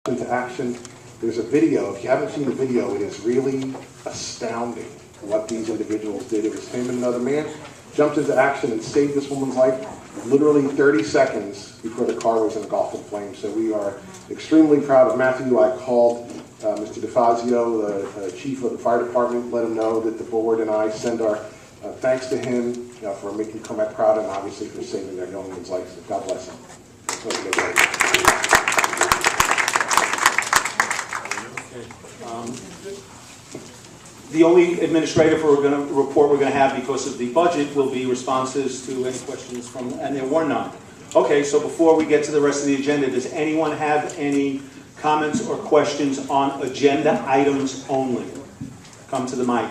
into action. There's a video. If you haven't seen the video, it is really astounding what these individuals did. It was him and another man jumped into action and saved this woman's life literally 30 seconds before the car was engulfed in flames. So we are extremely proud of Matthew. I called Mr. DeFazio, the chief of the fire department, let him know that the board and I send our thanks to him for making Commack proud and obviously for saving that young woman's life. So God bless him. The only administrative report we're going to have because of the budget will be responses to any questions from, and there were none. Okay, so before we get to the rest of the agenda, does anyone have any comments or questions on agenda items only? Come to the mic.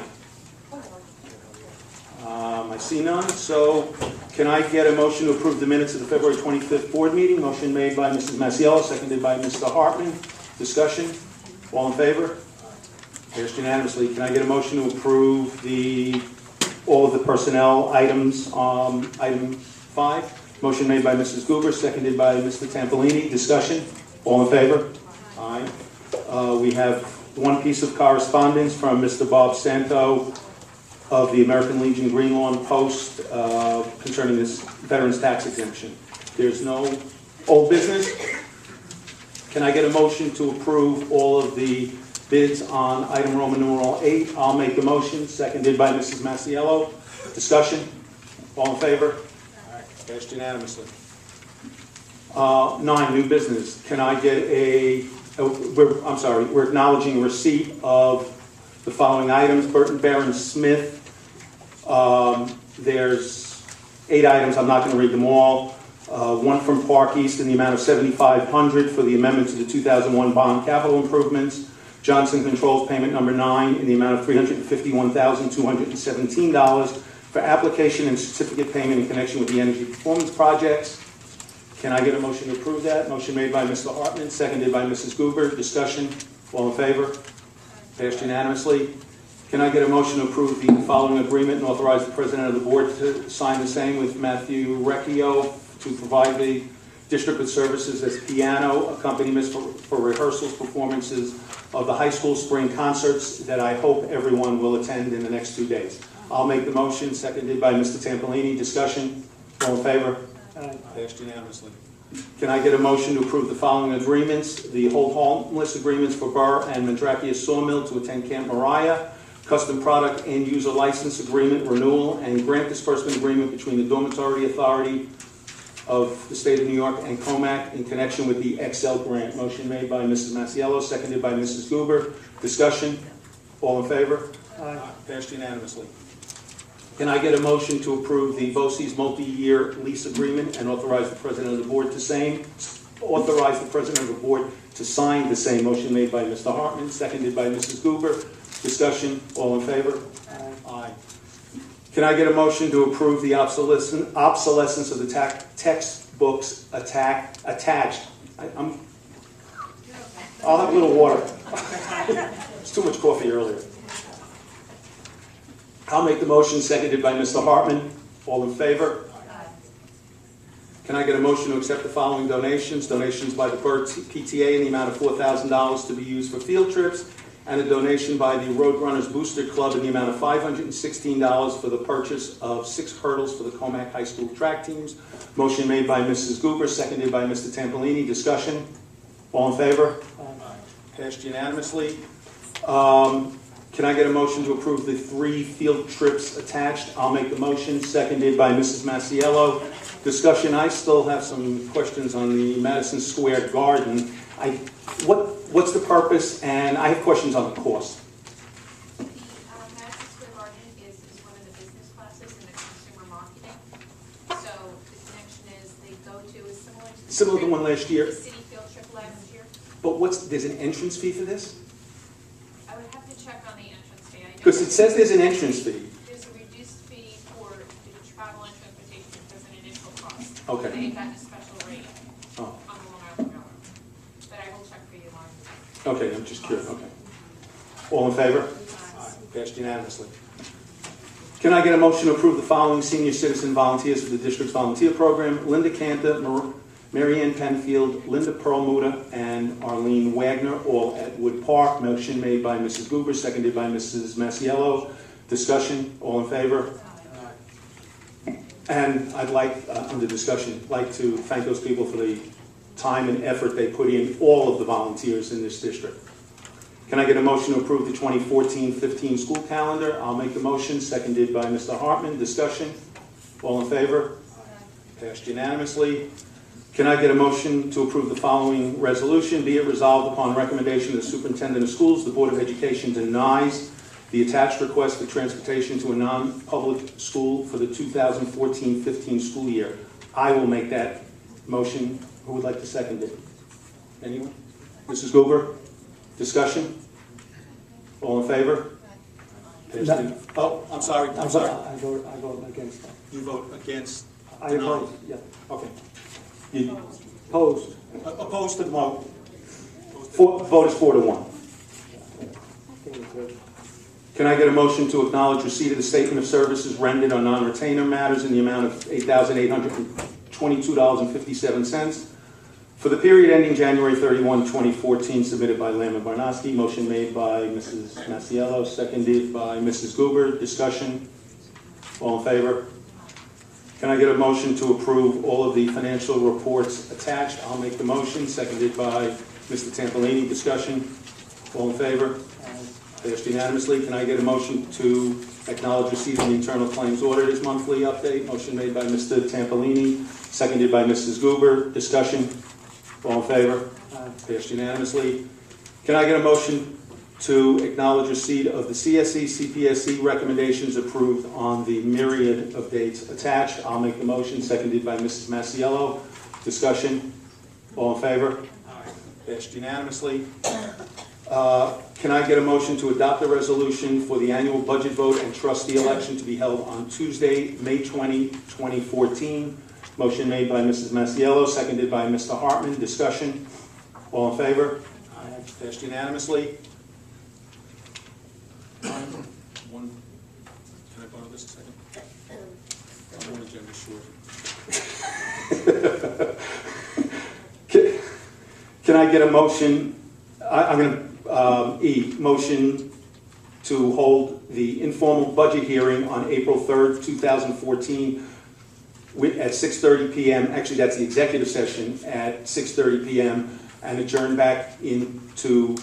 I see none, so can I get a motion to approve the minutes of the February 25th board meeting? Motion made by Mrs. Masiello, seconded by Mr. Hartman. Discussion? All in favor? Passed unanimously. Can I get a motion to approve all of the personnel items, item 5? Motion made by Mrs. Goober, seconded by Mr. Tampolini. Discussion? All in favor? Aye. We have one piece of correspondence from Mr. Bob Santo of the American Legion Green Lawn Post concerning this veterans tax exemption. There's no old business. Can I get a motion to approve all of the bids on item Roman numeral 8? I'll make the motion, seconded by Mrs. Masiello. Discussion? All in favor? Passed unanimously. 9, new business. Can I get we're acknowledging receipt of the following items. Burton Baron Smith. There's 8 items. I'm not going to read them all. One from Park East in the amount of $7,500 for the amendment to the 2001 bond capital improvements. Johnson Controls payment number 9 in the amount of $351,217 for application and certificate payment in connection with the energy performance projects. Can I get a motion to approve that? Motion made by Mr. Hartman, seconded by Mrs. Goober. Discussion? All in favor? Passed unanimously. Can I get a motion to approve the following agreement and authorize the president of the board to sign the same with Matthew Recchio to provide the district with services as piano accompaniments for rehearsals, performances of the high school spring concerts that I hope everyone will attend in the next 2 days. I'll make the motion, seconded by Mr. Tampolini. Discussion? All in favor? Passed unanimously. Can I get a motion to approve the following agreements? The hold harmless agreements for Burr and Mandrakia Sawmill to attend Camp Moriah, custom product and user license agreement renewal, and grant disbursement agreement between the Dormitory Authority of the State of New York and Commack in connection with the Excel grant. Motion made by Mrs. Masiello, seconded by Mrs. Goober. Discussion? All in favor? Aye. Passed unanimously. Can I get a motion to approve the BOCES multi-year lease agreement and authorize the president of the board to sign the same? Motion made by Mr. Hartman, seconded by Mrs. Goober. Discussion? All in favor? Aye. Can I get a motion to approve the obsolescence of the textbooks attached? I'll have a little water. It's too much coffee earlier. I'll make the motion, seconded by Mr. Hartman. All in favor? Can I get a motion to accept the following donations? Donations by the Burt PTA in the amount of $4,000 to be used for field trips, and a donation by the Roadrunners Booster Club in the amount of $516 for the purchase of 6 hurdles for the Commack High School track teams. Motion made by Mrs. Goober, seconded by Mr. Tampolini. Discussion? All in favor? Passed unanimously. Can I get a motion to approve the 3 field trips attached? I'll make the motion, seconded by Mrs. Masiello. Discussion? I still have some questions on the Madison Square Garden. What's the purpose? And I have questions on the cost. The Madison Square Garden is one of the business classes in the consumer marketing. So the connection is they go to is similar to one last year. The city field trip last year. But there's an entrance fee for this? I would have to check on the entrance fee. Because it says there's an entrance fee. There's a reduced fee for the travel and transportation as an initial cost. Okay. They've gotten a special rate on the Long Island Railroad. But I will check for you, Mark. Okay, I'm just curious. Okay. All in favor? Passed unanimously. Can I get a motion to approve the following senior citizen volunteers for the district's volunteer program? Linda Cantor, Mary Ann Penfield, Linda Perlmutter, and Arlene Wagner, all at Wood Park. Motion made by Mrs. Goober, seconded by Mrs. Masiello. Discussion, all in favor? And I'd like, under discussion, like to thank those people for the time and effort they put in, all of the volunteers in this district. Can I get a motion to approve the 2014-15 school calendar? I'll make the motion, seconded by Mr. Hartman. Discussion, all in favor? Passed unanimously. Can I get a motion to approve the following resolution? Be it resolved upon recommendation of the superintendent of schools, the Board of Education denies the attached request for transportation to a non-public school for the 2014-15 school year. I will make that motion. Who would like to second it? Anyone? Mrs. Goober? Discussion? All in favor? No. Oh, I'm sorry. I'm sorry. I vote against that. You vote against? I oppose, yeah. Okay. You Opposed. opposed to the vote? Vote is 4-1. Can I get a motion to acknowledge receipt of the statement of services rendered on non-retainer matters in the amount of $8,822.57 for the period ending January 31, 2014, submitted by Lamb and Barnowski? Motion made by Mrs. Masiello, seconded by Mrs. Goober. Discussion? All in favor? Can I get a motion to approve all of the financial reports attached? I'll make the motion, seconded by Mr. Tampolini. Discussion? All in favor? Passed unanimously. Can I get a motion to acknowledge receipt of the internal claims auditor's monthly update? Motion made by Mr. Tampolini, seconded by Mrs. Goober. Discussion? All in favor? Passed unanimously. Can I get a motion to acknowledge receipt of the CSE, CPSE recommendations approved on the myriad of dates attached? I'll make the motion, seconded by Mrs. Masiello. Discussion? All in favor? Passed unanimously. Can I get a motion to adopt the resolution for the annual budget vote and trustee election to be held on Tuesday, May 20, 2014? Motion made by Mrs. Masiello, seconded by Mr. Hartman. Discussion? All in favor? Passed unanimously. One, can I borrow this a second? One agenda short. Can I get a motion? I'm going to motion to hold the informal budget hearing on April 3rd, 2014 at 6:30 p.m. Actually, that's the executive session at 6:30 p.m. and adjourn back into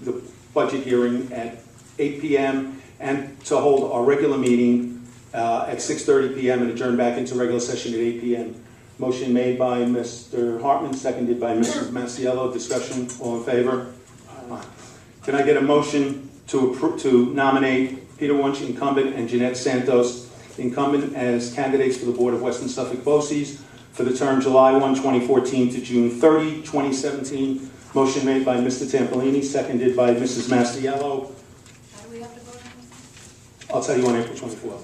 the budget hearing at 8 p.m. and to hold our regular meeting at 6:30 p.m. and adjourn back into regular session at 8 p.m. Motion made by Mr. Hartman, seconded by Mrs. Masiello. Discussion, all in favor? Can I get a motion to nominate Peter Wunsch, incumbent, and Jeanette Santos, incumbent, as candidates for the Board of Western Suffolk BOCES for the term July 1, 2014 to June 30, 2017? Motion made by Mr. Tampolini, seconded by Mrs. Masiello. How do we have to vote on this? I'll tell you on April 24th.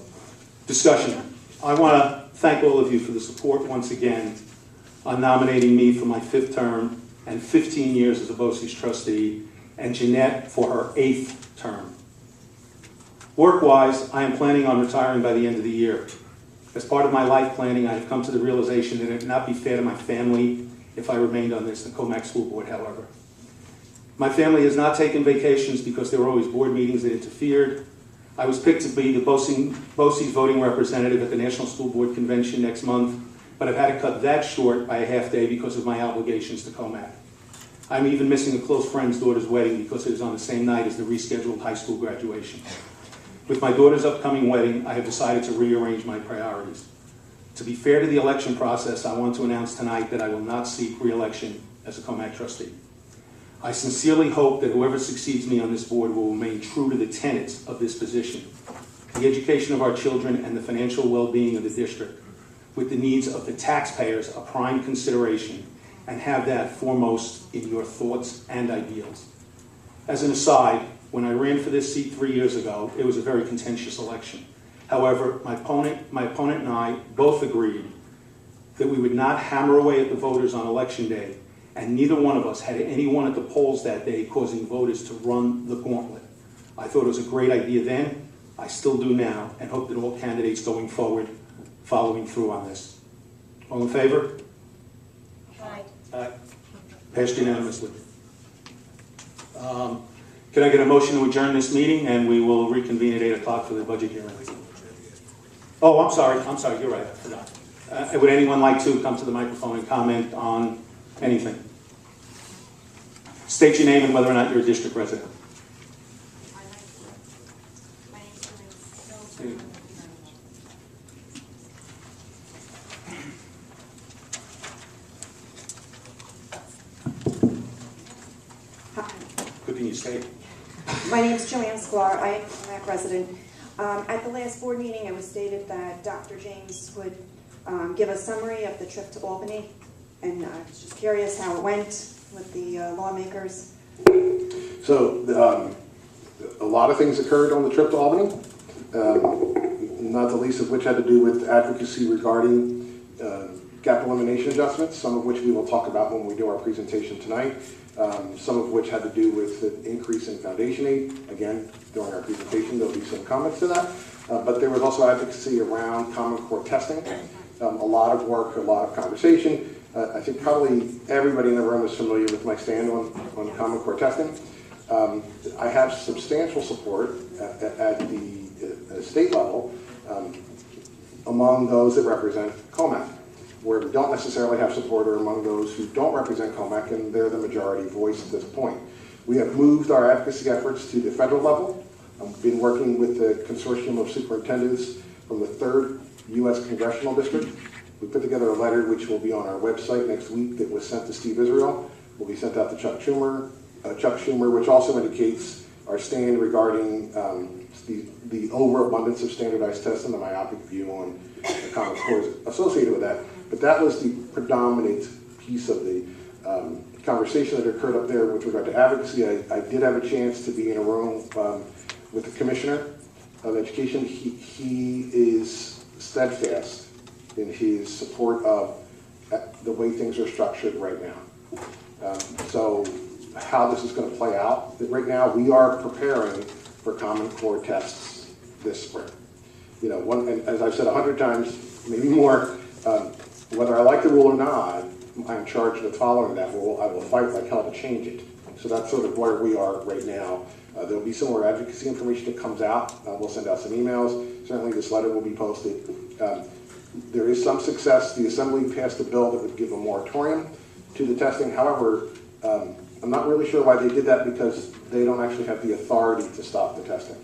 Discussion. I want to thank all of you for the support once again on nominating me for my 5th term and 15 years as a BOCES trustee, and Jeanette for her 8th term. Work-wise, I am planning on retiring by the end of the year. As part of my life planning, I have come to the realization that it would not be fair to my family if I remained on the Commack School Board, however. My family has not taken vacations because there were always board meetings that interfered. I was picked to be the BOCES voting representative at the National School Board Convention next month, but I've had to cut that short by a half day because of my obligations to Commack. I'm even missing a close friend's daughter's wedding because it is on the same night as the rescheduled high school graduation. With my daughter's upcoming wedding, I have decided to rearrange my priorities. To be fair to the election process, I want to announce tonight that I will not seek re-election as a Commack trustee. I sincerely hope that whoever succeeds me on this board will remain true to the tenets of this position, the education of our children and the financial well-being of the district, with the needs of the taxpayers a prime consideration, and have that foremost in your thoughts and ideals. As an aside, when I ran for this seat 3 years ago, it was a very contentious election. However, my opponent and I both agreed that we would not hammer away at the voters on election day, and neither one of us had anyone at the polls that day causing voters to run the gauntlet. I thought it was a great idea then, I still do now, and hope that all candidates going forward following through on this. All in favor? Aye. Passed unanimously. Can I get a motion to adjourn this meeting, and we will reconvene at 8 o'clock for the budget hearing? Oh, I'm sorry, you're right, I forgot. Would anyone like to come to the microphone and comment on anything? State your name and whether or not you're a district resident. My name's Good thing you stayed. My name is Joanne Sklar. I am a Commack resident. At the last board meeting, it was stated that Dr. James would give a summary of the trip to Albany, and I was just curious how it went with the lawmakers. So, a lot of things occurred on the trip to Albany, not the least of which had to do with advocacy regarding gap elimination adjustments, some of which we will talk about when we do our presentation tonight, some of which had to do with the increase in foundation aid. Again, during our presentation, there'll be some comments to that. But there was also advocacy around Common Core testing, a lot of work, a lot of conversation. I think probably everybody in the room is familiar with my stand on Common Core testing. I have substantial support at the state level among those that represent Commack. Where we don't necessarily have support are among those who don't represent Commack, and they're the majority voice at this point. We have moved our advocacy efforts to the federal level. I've been working with the consortium of superintendents from the 3rd U.S. Congressional District. We put together a letter which will be on our website next week that was sent to Steve Israel, will be sent out to Chuck Schumer, which also indicates our stand regarding the overabundance of standardized tests and the myopic view on the Common Core associated with that. But that was the predominant piece of the conversation that occurred up there with regard to advocacy. I did have a chance to be in a room with the Commissioner of Education. He is steadfast in his support of the way things are structured right now. So how this is going to play out, right now we are preparing for Common Core tests this spring. You know, and as I've said 100 times, maybe more, whether I like the rule or not, I'm charged with following that rule. I will fight like hell to change it. So that's sort of where we are right now. There'll be some more advocacy information that comes out. We'll send out some emails. Certainly this letter will be posted. There is some success. The Assembly passed a bill that would give a moratorium to the testing. However, I'm not really sure why they did that, because they don't actually have the authority to stop the testing.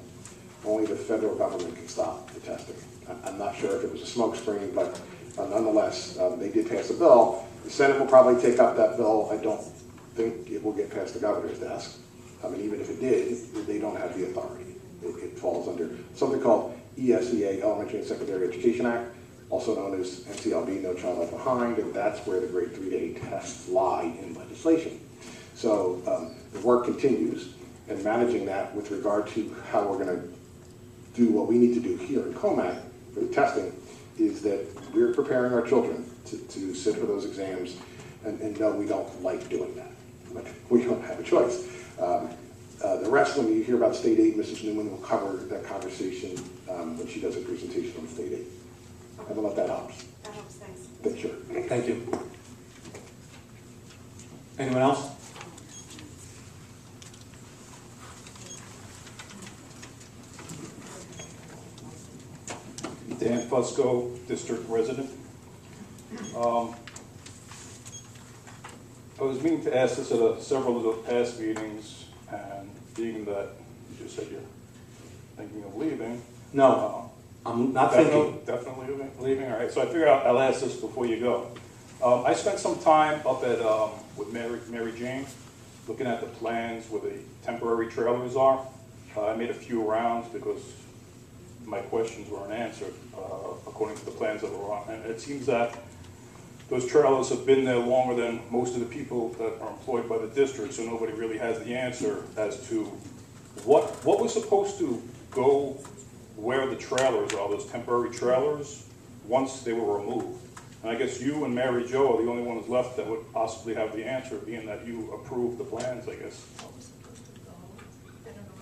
Only the federal government can stop the testing. I'm not sure if it was a smokescreen, but nonetheless, they did pass a bill. The Senate will probably take up that bill. I don't think it will get past the governor's desk. I mean, even if it did, they don't have the authority. It falls under something called ESEA, Elementary and Secondary Education Act, also known as NCLB, No Child Left Behind, and that's where the grade 3-day tests lie in legislation. So the work continues, and managing that with regard to how we're going to do what we need to do here in Commack for the testing is that we're preparing our children to sit for those exams, and no, we don't like doing that, but we don't have a choice. The rest, when you hear about state aid, Mrs. Newman will cover that conversation when she does a presentation on state aid. I don't know if that helps. That helps, thanks. Sure. Thank you. Anyone else? Dan Fusco, district resident. I was meaning to ask this at several of the past meetings, and being that you just said you're thinking of leaving. No, I'm not thinking. Definitely leaving, all right. So I figure I'll ask this before you go. I spent some time up at with Mary Jane, looking at the plans where the temporary trailers are. I made a few rounds because my questions weren't answered according to the plans that were on. And it seems that those trailers have been there longer than most of the people that are employed by the district, so nobody really has the answer as to what was supposed to go where the trailers are, those temporary trailers, once they were removed. And I guess you and Mary Jo are the only ones left that would possibly have the answer, being that you approved the plans, I guess.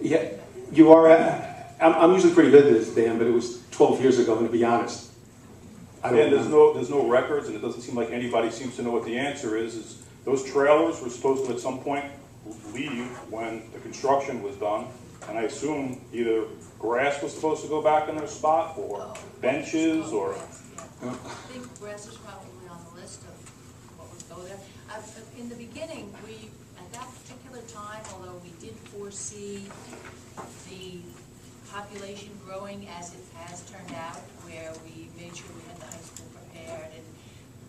Yeah, you are. I'm usually pretty good at this, Dan, but it was 12 years ago, and to be honest, I don't And know. there's no records, and it doesn't seem like anybody seems to know what the answer is those trailers were supposed to at some point leave when the construction was done, and I assume either grass was supposed to go back in their spot, or benches, or... I think grass is probably on the list of what would go there. In the beginning, at that particular time, although we did foresee the population growing as it has turned out, where we made sure we had the high school prepared and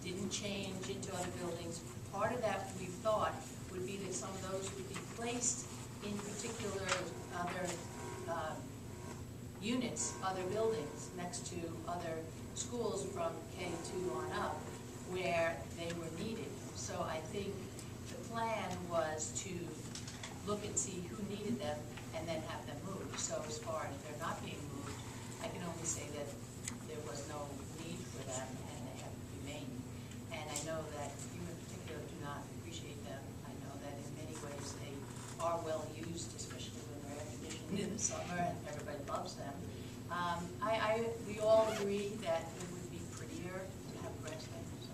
didn't change into other buildings, part of that we thought would be that some of those would be placed in particular other units, other buildings, next to other schools from K2 on up, where they were needed. So I think the plan was to look and see who needed them and then have them moved. So as far as they're not being moved, I can only say that there was no need for them and they have remained. And I know that you in particular do not appreciate them. I know that in many ways they are well used, especially when they're air conditioned in the summer and everybody loves them. We all agree that it would be prettier to have grass there, so.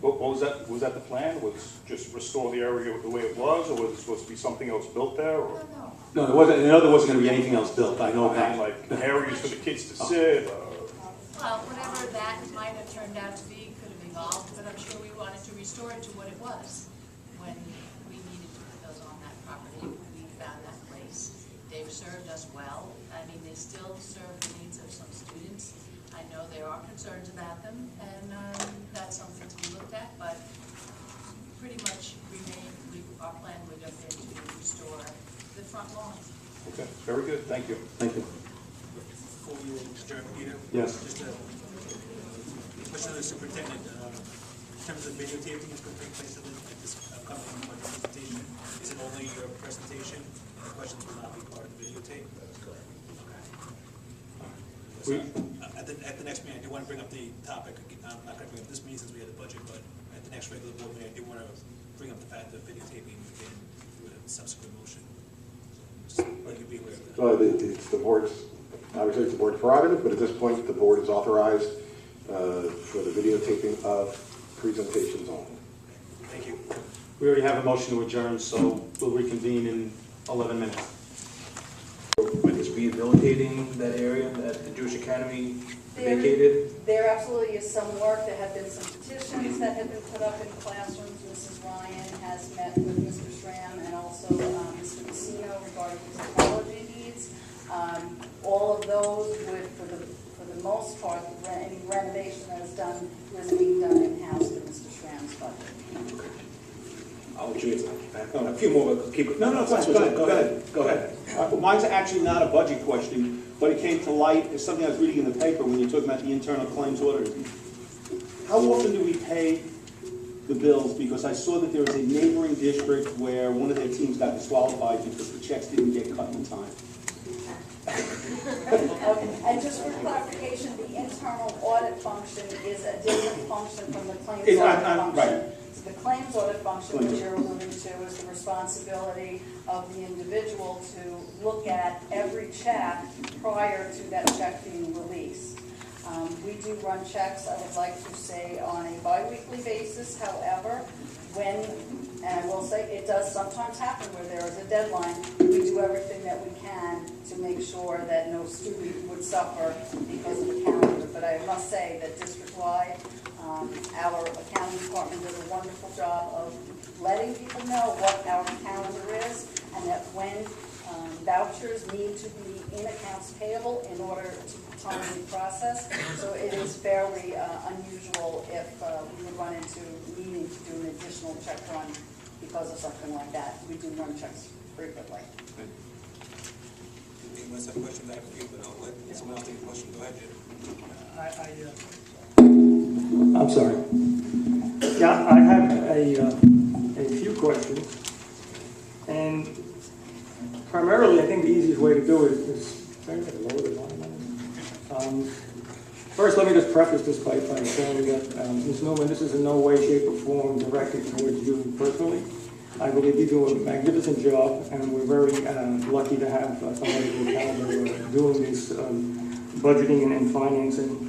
What was that? Was that the plan? Was just restore the area the way it was, or was it supposed to be something else built there? Or? No. No, there wasn't, I know there wasn't gonna be anything else built, I know I that. mean, like areas for the kids to sit. Well, whatever that might have turned out to be could have evolved, but I'm sure we wanted to restore it to what it was when we needed to put those on that property. We found that place. They've served us well. I mean, they still serve the needs of some students. I know there are concerns about them, and that's something to be looked at, but pretty much our plan would have been to restore the front lawn. Okay, very good. Thank you. Thank you. Before you adjourn, Peter? Yes. Just a question of the superintendent. In terms of videotaping that's going to take place at this upcoming presentation, is it only your presentation and the questions will not be part of the videotape? That's correct. Okay. At the next meeting, I do want to bring up the topic. I'm not going to bring up this meeting since we had the budget, but at the next regular board meeting, I do want to bring up the fact that videotaping again with a subsequent motion. Just let you be aware of that. So it's the board's, obviously it's the board's prerogative, but at this point, the board is authorized for the videotaping of presentations only. Thank you. We already have a motion to adjourn, so we'll reconvene in 11 minutes. With this rehabilitating that area that the Jewish Academy vacated? There absolutely is some work. There have been some petitions that have been put up in classrooms. Mrs. Ryan has met with Mr. Schramm and also Mr. Messino regarding his technology needs. All of those would, for the most part, any renovation that is done is being done in-house with Mr. Schramm's budget. I'll let you, I have a few more, but keep it. No, go ahead. Go ahead. Mine's actually not a budget question, but it came to light, it's something I was reading in the paper when you talked about the internal claims auditors. How often do we pay the bills? Because I saw that there was a neighboring district where one of their teams got disqualified because the checks didn't get cut in time. And just for clarification, the internal audit function is a different function from the claims It's- audit I'm- function. right. So the claims audit function, which you're alluding to, is the responsibility of the individual to look at every check prior to that check being released. We do run checks, I would like to say, on a bi-weekly basis. However, and I will say, it does sometimes happen where there is a deadline. We do everything that we can to make sure that no student would suffer because of the calendar. But I must say that district-wide, our accounting department does a wonderful job of letting people know what our calendar is, and that when vouchers need to be in accounts payable in order to timely process. So it is fairly unusual if we would run into needing to do an additional check run because of something like that. We do run checks frequently. Unless I have questions, I have a few, but I'll let someone else take a question. Go ahead, Jim. I'm sorry. Yeah, I have a few questions. And primarily, I think the easiest way to do it is first, let me just preface this by saying that, Ms. Newman, this is in no way, shape, or form directed towards you personally. I believe you do a magnificent job, and we're very lucky to have somebody in the calendar doing this budgeting and financing.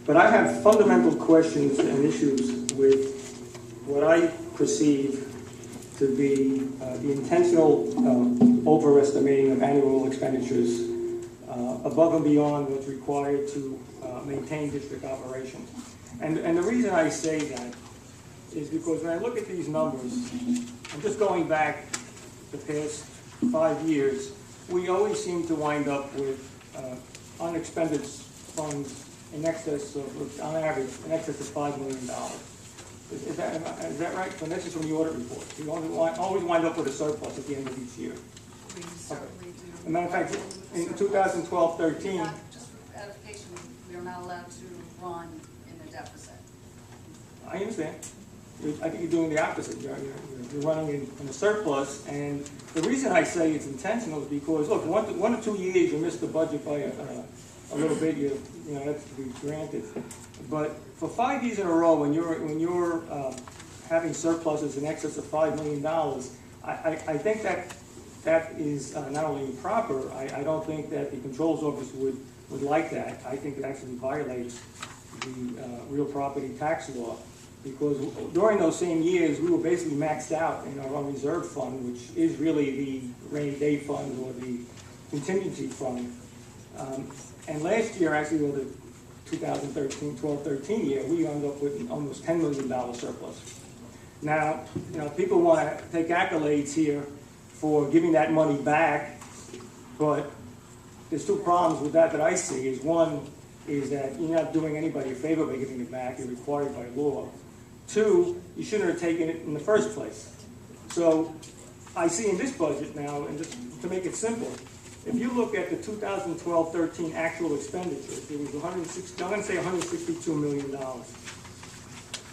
But I have fundamental questions and issues with what I perceive to be the intentional overestimating of annual expenditures above and beyond what's required to maintain district operations. And the reason I say that is because when I look at these numbers, I'm just going back the past 5 years, we always seem to wind up with unexpended funds in excess of, on average, in excess of $5 million. Is that right? So that's just from the audit report. You always wind up with a surplus at the end of each year. We certainly do. As a matter of fact, in 2012-13, Just for edification, we are not allowed to run in a deficit. I understand. I think you're doing the opposite. You're running in a surplus, and the reason I say it's intentional is because, look, 1 or 2 years you missed the budget by a little bit, you know, that's to be granted. But for 5 years in a row, when you're having surpluses in excess of $5 million, I think that is not only improper. I don't think that the Controller's Office would like that. I think it actually violates the real property tax law, because during those same years, we were basically maxed out in our own reserve fund, which is really the rainy day fund or the contingency fund. And last year, actually, or the 2012-13 year, we ended up with almost $10 million surplus. Now, you know, people want to take accolades here for giving that money back, but there's 2 problems with that I see. Is one is that you're not doing anybody a favor by giving it back. You're required by law. 2, you shouldn't have taken it in the first place. So I see in this budget now, and just to make it simple, if you look at the 2012-13 actual expenditures, it was I'm going to say $162 million,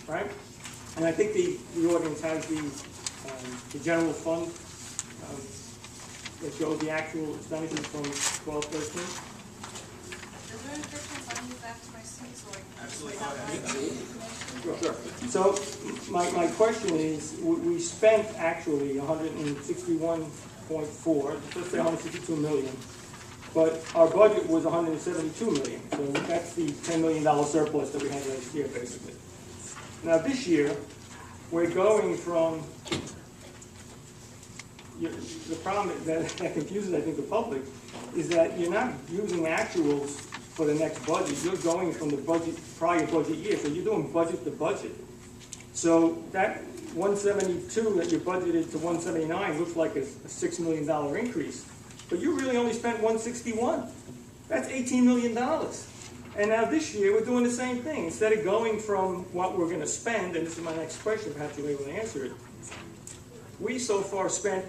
right? And I think the audience has the general fund that shows the actual expenditures from 12-13. Is there an additional money back to my seat so I can? Absolutely. Sure. So my question is, we spent actually 161.4, let's say 162 million, but our budget was 172 million. So that's the $10 million surplus that we had last year, basically. Now this year, we're going from, the problem that confuses, I think, the public is that you're not using actuals for the next budget. You're going from the prior budget year, so you're doing budget to budget. So that 172 that you budgeted to 179 looks like a $6 million increase, but you really only spent 161. That's $18 million. And now this year we're doing the same thing. Instead of going from what we're going to spend, and this is my next question, perhaps you'll be able to answer it. We so far spent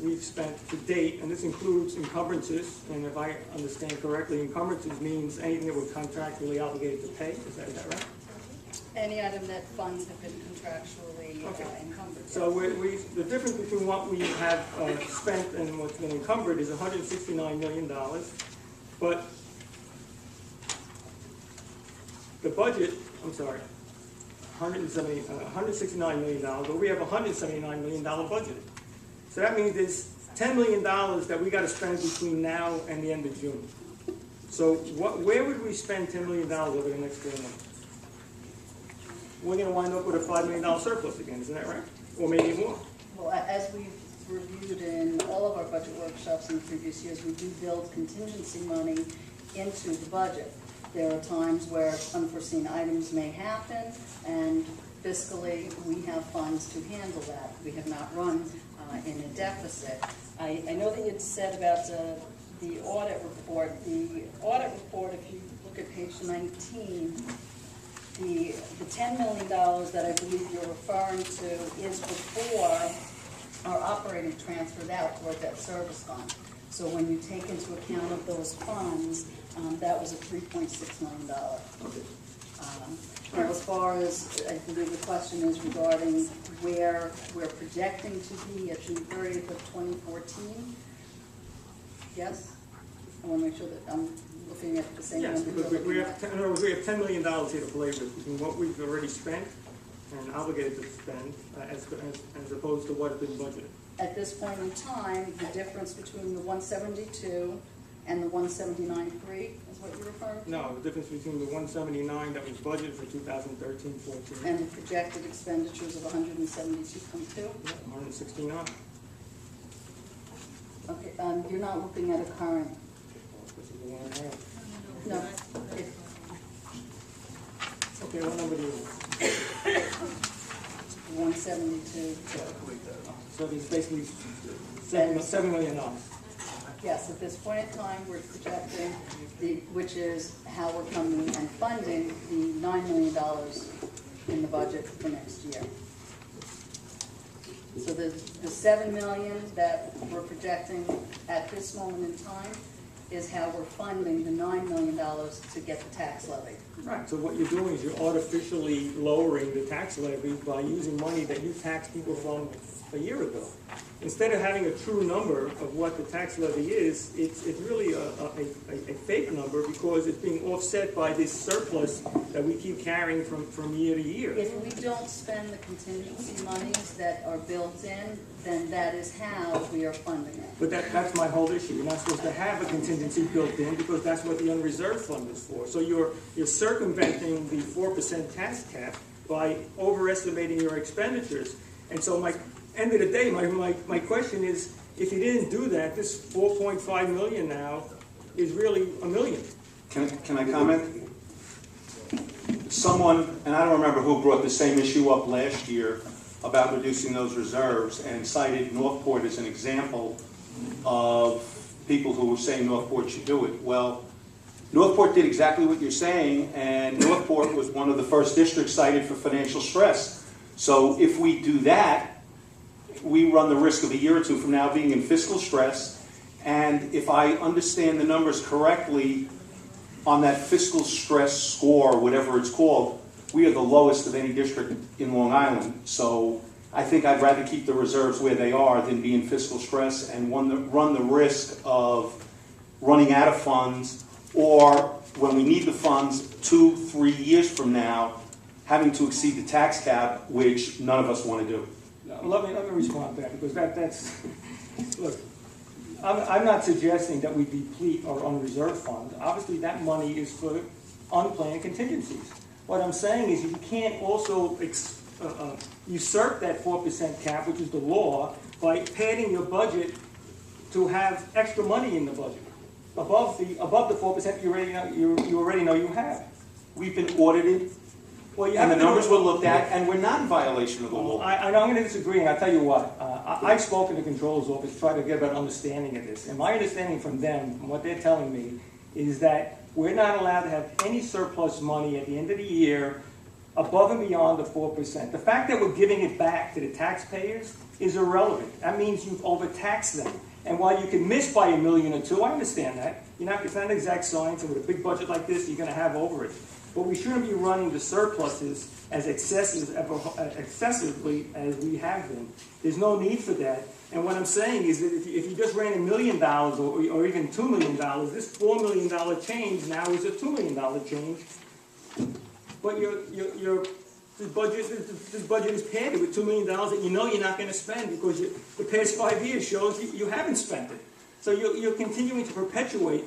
we've spent to date, and this includes encumbrances, and if I understand correctly, encumbrances means anything that we're contractually obligated to pay. Is that right? Any item that funds have been contractually encumbered. So the difference between what we have spent and what's been encumbered is $169 million. But the budget, I'm sorry, $169 million, but we have a $179 million budget. So that means there's $10 million that we got to spend between now and the end of June. So where would we spend $10 million over the next 4 months? We're going to wind up with a $5 million surplus again, isn't that right? Or maybe more. Well, as we've reviewed in all of our budget workshops in the previous years, we do build contingency money into the budget. There are times where unforeseen items may happen, and fiscally, we have funds to handle that. We have not run in a deficit. I know that you had said about the audit report. The audit report, if you look at page 19, the $10 million that I believe you're referring to is before our operating transferred out toward that service fund. So when you take into account of those funds, that was a $3.6 million. Okay. Now, as far as, I believe the question is regarding where we're projecting to be at June 30th of 2014. Yes? I want to make sure that I'm looking at the same Yes, number. because we have $10 million here to play with between what we've already spent and obligated to spend as opposed to what has been budgeted. At this point in time, the difference between the 172 and the 179.3 is what you're referring to? No, the difference between the 179 that was budgeted for 2013-14 And the projected expenditures of 172.2? 169. Okay, you're not looking at a current, This is the one I have. no, it- Okay, what number do you want? 172. So there's basically $7 million. Yes, at this point in time, we're projecting which is how we're coming and funding the $9 million in the budget for next year. So the $7 million that we're projecting at this moment in time is how we're funding the $9 million to get the tax levy. Right, so what you're doing is you're artificially lowering the tax levy by using money that you taxed people from a year ago. Instead of having a true number of what the tax levy is, it's really a fake number because it's being offset by this surplus that we keep carrying from year to year. If we don't spend the contingency monies that are built in, then that is how we are funding it. But that's my whole issue. You're not supposed to have a contingency built in because that's what the unreserved fund is for. So you're circumventing the 4% tax cap by overestimating your expenditures. And so end of the day, my question is, if you didn't do that, this 4.5 million now is really $1 million. Can I comment? Someone, and I don't remember who, brought the same issue up last year about reducing those reserves and cited Northport as an example of people who were saying Northport should do it. Well, Northport did exactly what you're saying, and Northport was one of the first districts cited for financial stress. So if we do that, we run the risk of a year or two from now being in fiscal stress. And if I understand the numbers correctly, on that fiscal stress score, whatever it's called, we are the lowest of any district in Long Island. So I think I'd rather keep the reserves where they are than be in fiscal stress and run the risk of running out of funds, or when we need the funds 2-3 years from now, having to exceed the tax cap, which none of us want to do. Let me respond to that, because that's, look, I'm not suggesting that we deplete our unreserved fund. Obviously, that money is for unplanned contingencies. What I'm saying is you can't also usurp that 4% cap, which is the law, by padding your budget to have extra money in the budget above the 4% you already know you have. We've been audited, and the numbers were looked at, and we're not in violation of the law. I'm going to disagree, and I'll tell you what. I've spoken to the controller's office to try to get a better understanding of this. And my understanding from them, from what they're telling me, is that we're not allowed to have any surplus money at the end of the year above and beyond the 4%. The fact that we're giving it back to the taxpayers is irrelevant. That means you've overtaxed them. And while you can miss by $1 million or $2 million, I understand that. It's not an exact science, and with a big budget like this, you're going to have over it. But we shouldn't be running the surpluses as excessively as we have been. There's no need for that. And what I'm saying is that if you just ran $1 million or even $2 million, this $4 million change now is a $2 million change. But this budget is padded with $2 million that you know you're not going to spend because the past 5 years shows you haven't spent it. So you're continuing to perpetuate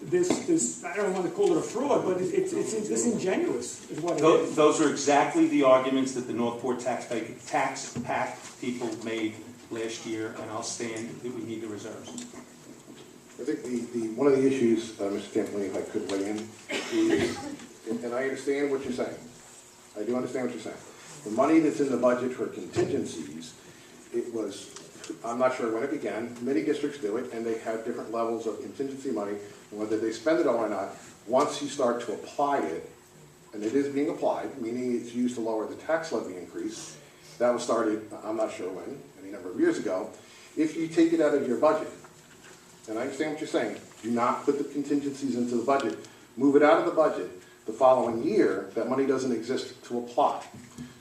this, I don't want to call it a fraud, but it's disingenuous is what it is. Those are exactly the arguments that the Northport tax pact people made last year, and I'll stand that we need the reserves. I think one of the issues, Mr. Campanelli, if I could weigh in, is, and I understand what you're saying. I do understand what you're saying. The money that's in the budget for contingencies, it was, I'm not sure when it began. Many districts do it, and they have different levels of contingency money, and whether they spend it all or not, once you start to apply it, and it is being applied, meaning it's used to lower the tax levy increase, that was started, I'm not sure when, any number of years ago. If you take it out of your budget, and I understand what you're saying, do not put the contingencies into the budget, move it out of the budget, the following year, that money doesn't exist to apply,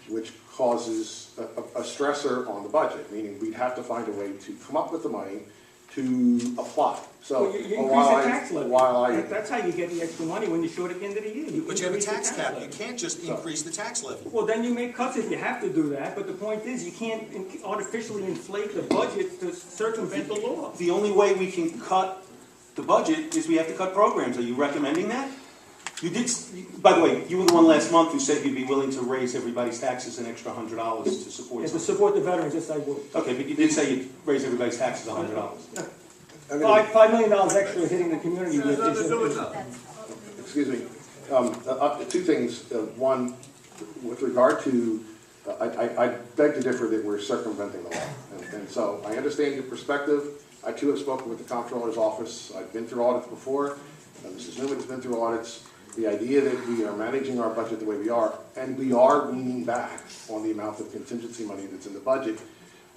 which causes a stressor on the budget, meaning we'd have to find a way to come up with the money to apply. So Well, you increase the tax levy. That's how you get the extra money when you're short at the end of the year. But you have a increase the tax cap, levy. you can't just increase the tax levy. Well, then you make cuts if you have to do that, but the point is you can't artificially inflate the budget to circumvent the law. The only way we can cut the budget is we have to cut programs. Are you recommending that? You did, by the way, you were the one last month who said you'd be willing to raise everybody's taxes an extra $100 to support. And to support the veterans, yes, I would. Okay, but you did say you'd raise everybody's taxes $100. $5 million extra hitting the community. Excuse me. Two things. One, with regard to, I beg to differ that we're circumventing the law. And so I understand your perspective. I too have spoken with the comptroller's office. I've been through audits before. Mrs. Newman has been through audits. The idea that we are managing our budget the way we are, and we are leaning back on the amount of contingency money that's in the budget,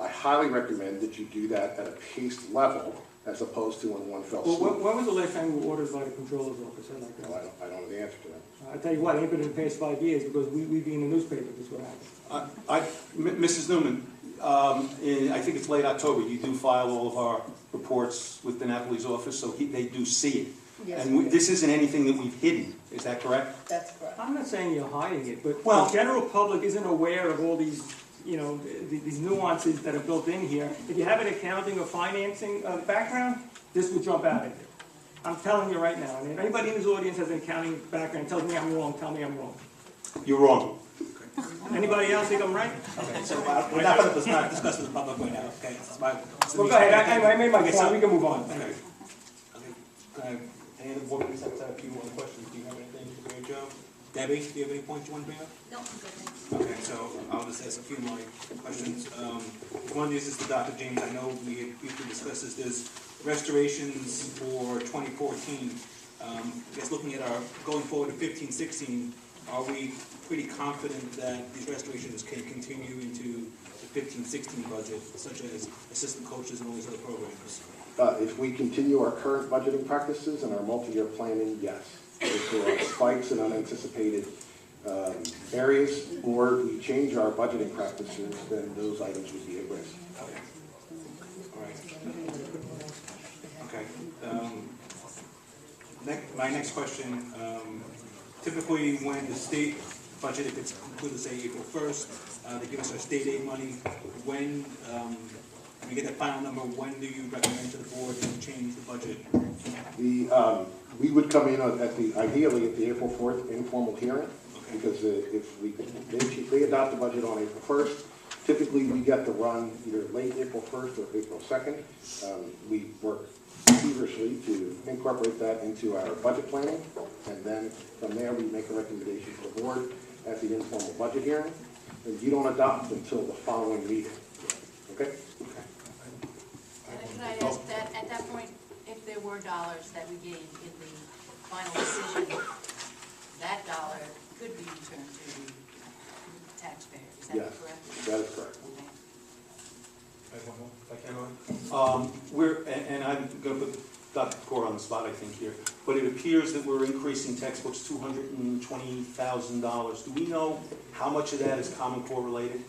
I highly recommend that you do that at a paced level as opposed to in one fell Well, swoop. when was the last time you were ordered by the controller's office? I'd like to Well, know. I don't know the answer to that. I tell you what, it ain't been in the past 5 years because we be in the newspaper, that's what happened. Mrs. Newman, I think it's late October, you do file all of our reports with the Napoli's office, so they do see it. Yes, And we do. this isn't anything that we've hidden, is that correct? That's correct. I'm not saying you're hiding it, but Well- the general public isn't aware of all these, you know, these nuances that are built in here. If you have an accounting or financing background, this would jump out at you. I'm telling you right now, and if anybody in this audience has an accounting background and tells me I'm wrong, tell me I'm wrong. You're wrong. Anybody else think I'm right? Okay, so we're not going to discuss with the public right now, okay? Well, go ahead, I made my point, we can move on. Okay. Any other board members have a few more questions? Do you have anything to bring, Joe? Debbie, do you have any points you want to bring up? No, I'm good, thanks. Okay, so I'll just ask a few more questions. One is to Dr. James. I know we had briefly discussed this. There's restorations for 2014. I guess looking at our going forward to 15-16, are we pretty confident that these restorations can continue into the 15-16 budget, such as assistant coaches and all these other programs? If we continue our current budgeting practices and our multi-year planning, yes. If there are spikes in unanticipated areas, or we change our budgeting practices, then those items would be at risk. Okay. All right. Okay. My next question, typically when the state budget, if it's included, say, April 1st, they give us our state aid money. When we get that final number, when do you recommend to the board to change the budget? We would come in ideally at the April 4th informal hearing, Okay. because if they adopt the budget on April 1st, typically we get to run either late April 1st or April 2nd. We work feverishly to incorporate that into our budget planning, and then from there we make a recommendation to the board at the informal budget hearing, and you don't adopt until the following meeting. Okay? And could I ask that, at that point, if there were dollars that we gave in the final decision, that dollar could be returned to the taxpayer, is that Yes, correct? that is correct. Okay. I have one more, if I can, and I'm going to put Dr. Kaur on the spot, I think, here, but it appears that we're increasing textbooks $220,000. Do we know how much of that is Common Core related?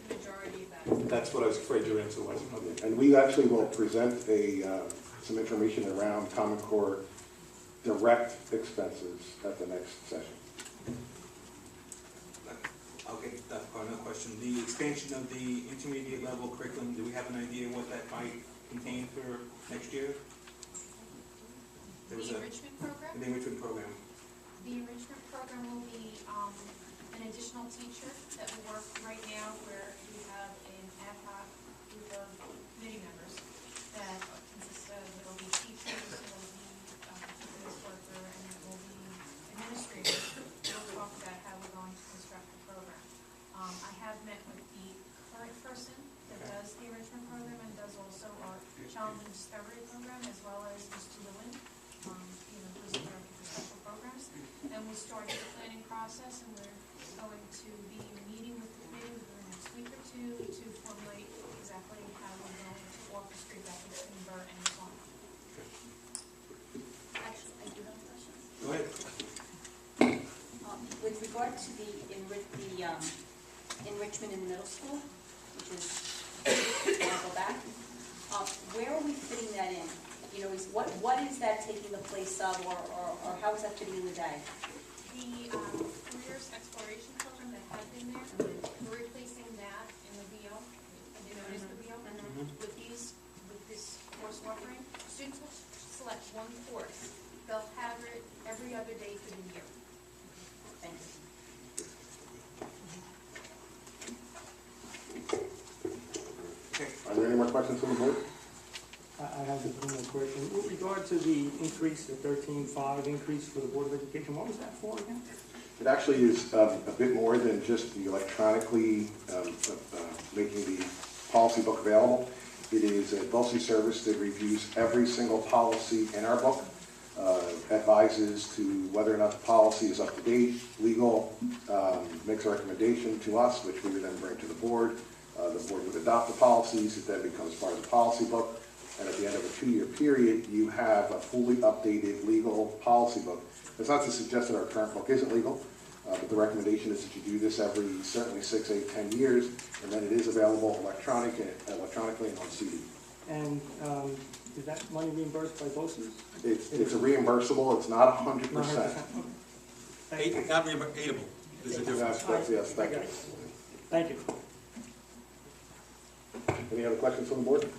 The majority of that. That's what I was afraid your answer was. Okay. And we actually will present some information around Common Core direct expenses at the next session. Okay, Dr. Carr, another question. The expansion of the intermediate level curriculum, do we have an idea what that might contain for next year? There was The a- enrichment program? The enrichment program. The enrichment program will be an additional teacher that will work right now where we have an ad hoc group of committee members that consists of, it'll be teachers, it'll be business worker, and it will be administrators. We'll talk about how we're going to construct the program. I have met with the current person that does the enrichment program and does also our challenge and discovery program, as well as Mr. Lewin, who's the director for special programs. And we started the planning process, and we're going to be meeting with the committee within the next week or two to formulate exactly how we're going to orchestrate that between Bert and Swan. Actually, I do have a question. Go ahead. With regard to the enrichment in middle school, which is, I'll go back, where are we fitting that in? You know, what is that taking the place of, or how is that fitting in the day? The careers exploration program that had been there, we're replacing that in the VO, have you noticed the VO? With this course offering, students will questions from the board? I have just one more question. With regard to the increase, the 13.5 increase for the Board of Education, what was that for again? It actually is a bit more than just the electronically making the policy book available. It is a BOE service that reviews every single policy in our book, advises to whether or not the policy is up to date, legal, makes a recommendation to us, which we would then bring to the board. The board would adopt the policies. It then becomes part of the policy book. And at the end of a 2-year period, you have a fully updated legal policy book. It's not to suggest that our current book isn't legal, but the recommendation is that you do this every certainly 6, 8, 10 years, and then it is available electronically and on CD. And is that money reimbursed by BOCES? It's a reimbursable. It's not 100%. Not reimbursable. There's a difference. Yes, thank you. Thank you. Any other questions from the board?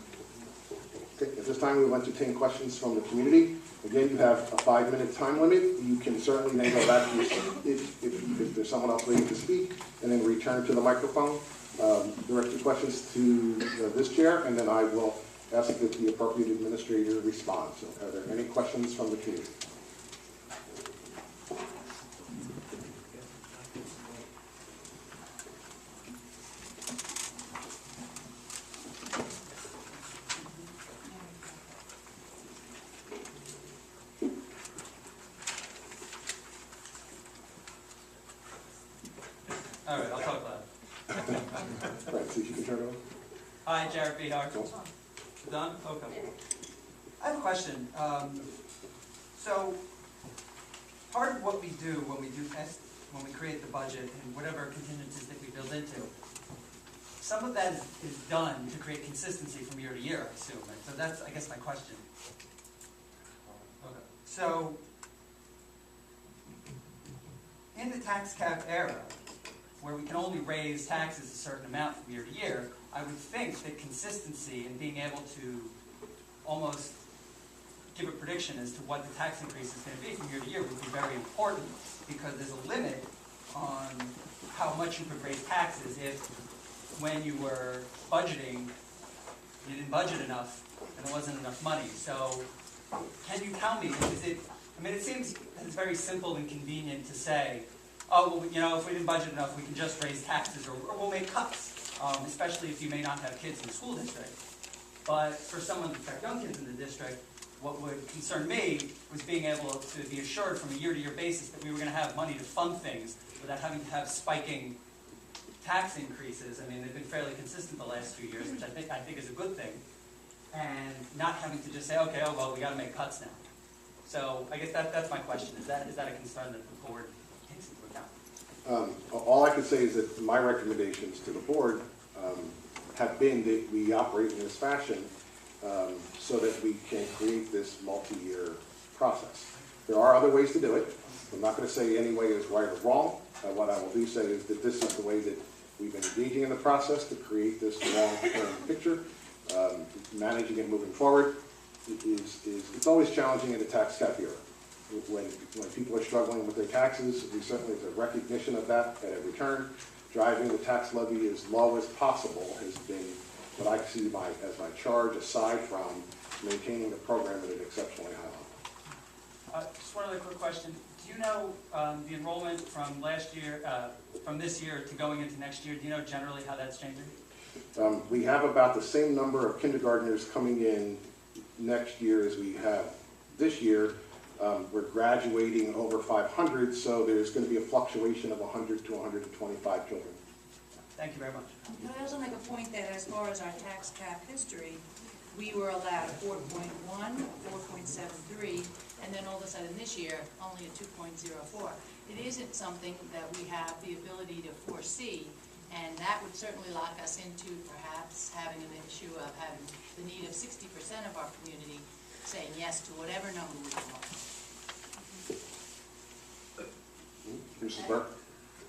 Okay, at this time, we will entertain questions from the community. Again, you have a 5-minute time limit. You can certainly then go back to your seat if there's someone else waiting to speak, and then return to the microphone. Direct your questions to this chair, and then I will ask that the appropriate administrator respond. So are there any questions from the community? All right, I'll talk loud. Right, see if you can turn it on. Hi, Jared B. Howard. Done? Okay. I have a question. So, part of what we do when we create the budget and whatever contingencies that we build into, some of that is done to create consistency from year to year, I assume. Right? So that's, I guess, my question. Okay. So, in the tax cap era, where we can only raise taxes a certain amount from year to year, I would think that consistency and being able to almost give a prediction as to what the tax increase is going to be from year to year would be very important, because there's a limit on how much you could raise taxes if, when you were budgeting, you didn't budget enough and there wasn't enough money. So can you tell me, it seems it's very simple and convenient to say, oh, well, you know, if we didn't budget enough, we can just raise taxes, or we'll make cuts, especially if you may not have kids in the school district. But for someone who's got young kids in the district, what would concern me was being able to be assured from a year-to-year basis that we were going to have money to fund things without having to have spiking tax increases. I mean, they've been fairly consistent the last few years, which I think is a good thing, and not having to just say, okay, oh, well, we got to make cuts now. So I guess that's my question. Is that a concern that the board takes into account? All I can say is that my recommendations to the board have been that we operate in this fashion so that we can create this multi-year process. There are other ways to do it. I'm not going to say any way is right or wrong. What I will do say is that this is the way that we've been engaging in the process to create this long-term picture. Managing it moving forward it's always challenging in the tax cap era. When people are struggling with their taxes, we certainly have a recognition of that at every turn. Driving the tax levy as low as possible has been what I see as my charge, aside from maintaining the program at an exceptionally high level. Just one other quick question. Do you know the enrollment from last year, from this year to going into next year, do you know generally how that's changing? We have about the same number of kindergartners coming in next year as we have this year. We're graduating over 500, so there's going to be a fluctuation of 100 to 125 children. Thank you very much. Can I also make a point that as far as our tax cap history, we were allowed 4.1, 4.73, and then all of a sudden this year, only a 2.04. It isn't something that we have the ability to foresee, and that would certainly lock us into perhaps having an issue of having the need of 60% of our community saying yes to whatever number we want. Mrs. Burke?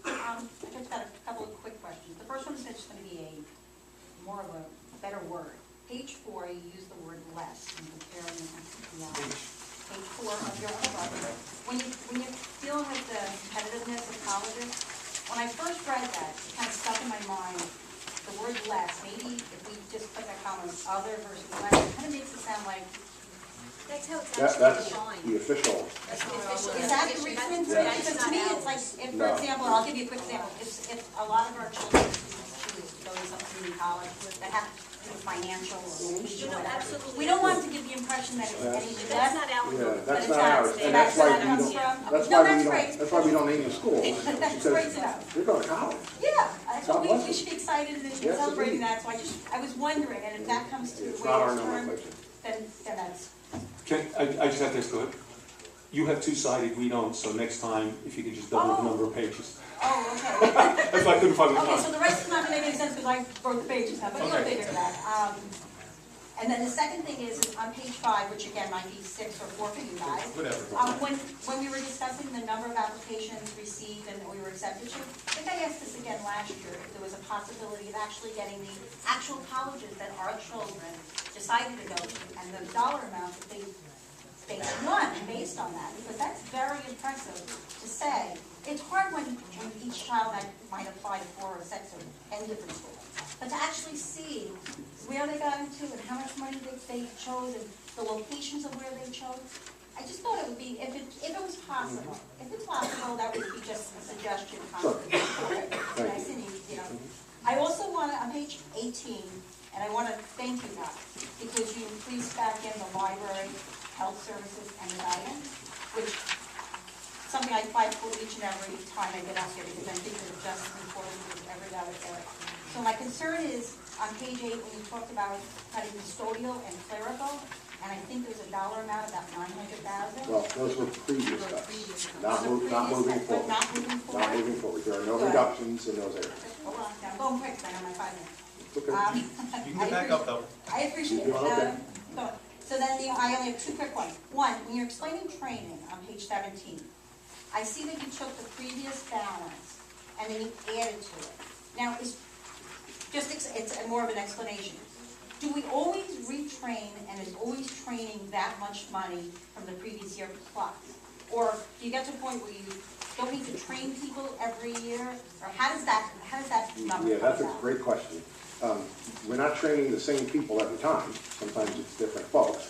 I just got a couple of quick questions. The first one is just going to be more of a better word. Page 4, you use the word less in comparing page 4 of your own budget. When you deal with the competitiveness of colleges, when I first read that, it kind of stuck in my mind the word less, maybe if we just put that comment other versus less, it kind of makes it sound like, That's how it's That's actually defined. the official. That's the official. is that the reason? Yeah. Because to me, it's like, if, for No. example, and I'll give you a quick example, if a lot of our children go to some community college that have to do with financial or You know, absolutely. we don't want to give the impression that it's anything That's less. not our. Yeah, But that's it's not ours, and that's where why that we comes don't, from. that's No, why we that's don't, great. that's why we don't name the schools. That's great to know. They're going to college. Yeah, I God thought bless we them. should be excited and Yes, celebrating indeed. that, so I was wondering, and if that comes to the It's way not our it's termed, nomenclature. then that's, I just have to ask, go ahead. You have two-sided, we don't, so next time, if you could just double the number of pages. oh, okay. That's why I couldn't find the Okay, so time. the rest is not gonna make any sense because I wrote the pages now, but you'll Okay. figure that. And then the second thing is on page 5, which again might be 6 or 4 for you guys. Whatever. When we were discussing the number of applications received and we were accepted to, I think I asked this again last year, if there was a possibility of actually getting the actual colleges that our children decided to go to and the dollar amount that they won based on that, because that's very impressive to say. It's hard when each child might apply to 4 or 6 or 10 different schools, but to actually see where they got into and how much money they chose and the locations of where they chose. I just thought it would be, if it was possible, if it's possible, that would be just a suggestion. Sure. Nice and easy, you know. I also want to, on page 18, and I want to thank you guys, because you increased back in the library, health services, and the guidance, which something I fight for each and every time I get up here, because I think it's just as important as every other area. So my concern is, on page 8, when you talked about cutting custodial and clerical, and I think there's a dollar amount, about $900,000. Well, those were previous cuts, not moving But forward. not moving forward? Not moving forward. There are no Good. reductions in those areas. Hold on, I'm going quick, 'cause I know my 5 minutes. It's okay. You can get back up, though. I appreciate it. You're doing okay. Good. So then I only have 2 quick ones. One, when you're explaining training on page 17, I see that you took the previous balance and then you added to it. Now, it's more of an explanation. Do we always retrain and is always training that much money from the previous year plus? Or do you get to a point where you don't need to train people every year? Or how does that number Yeah, come that's a about? great question. We're not training the same people every time. Sometimes it's different folks.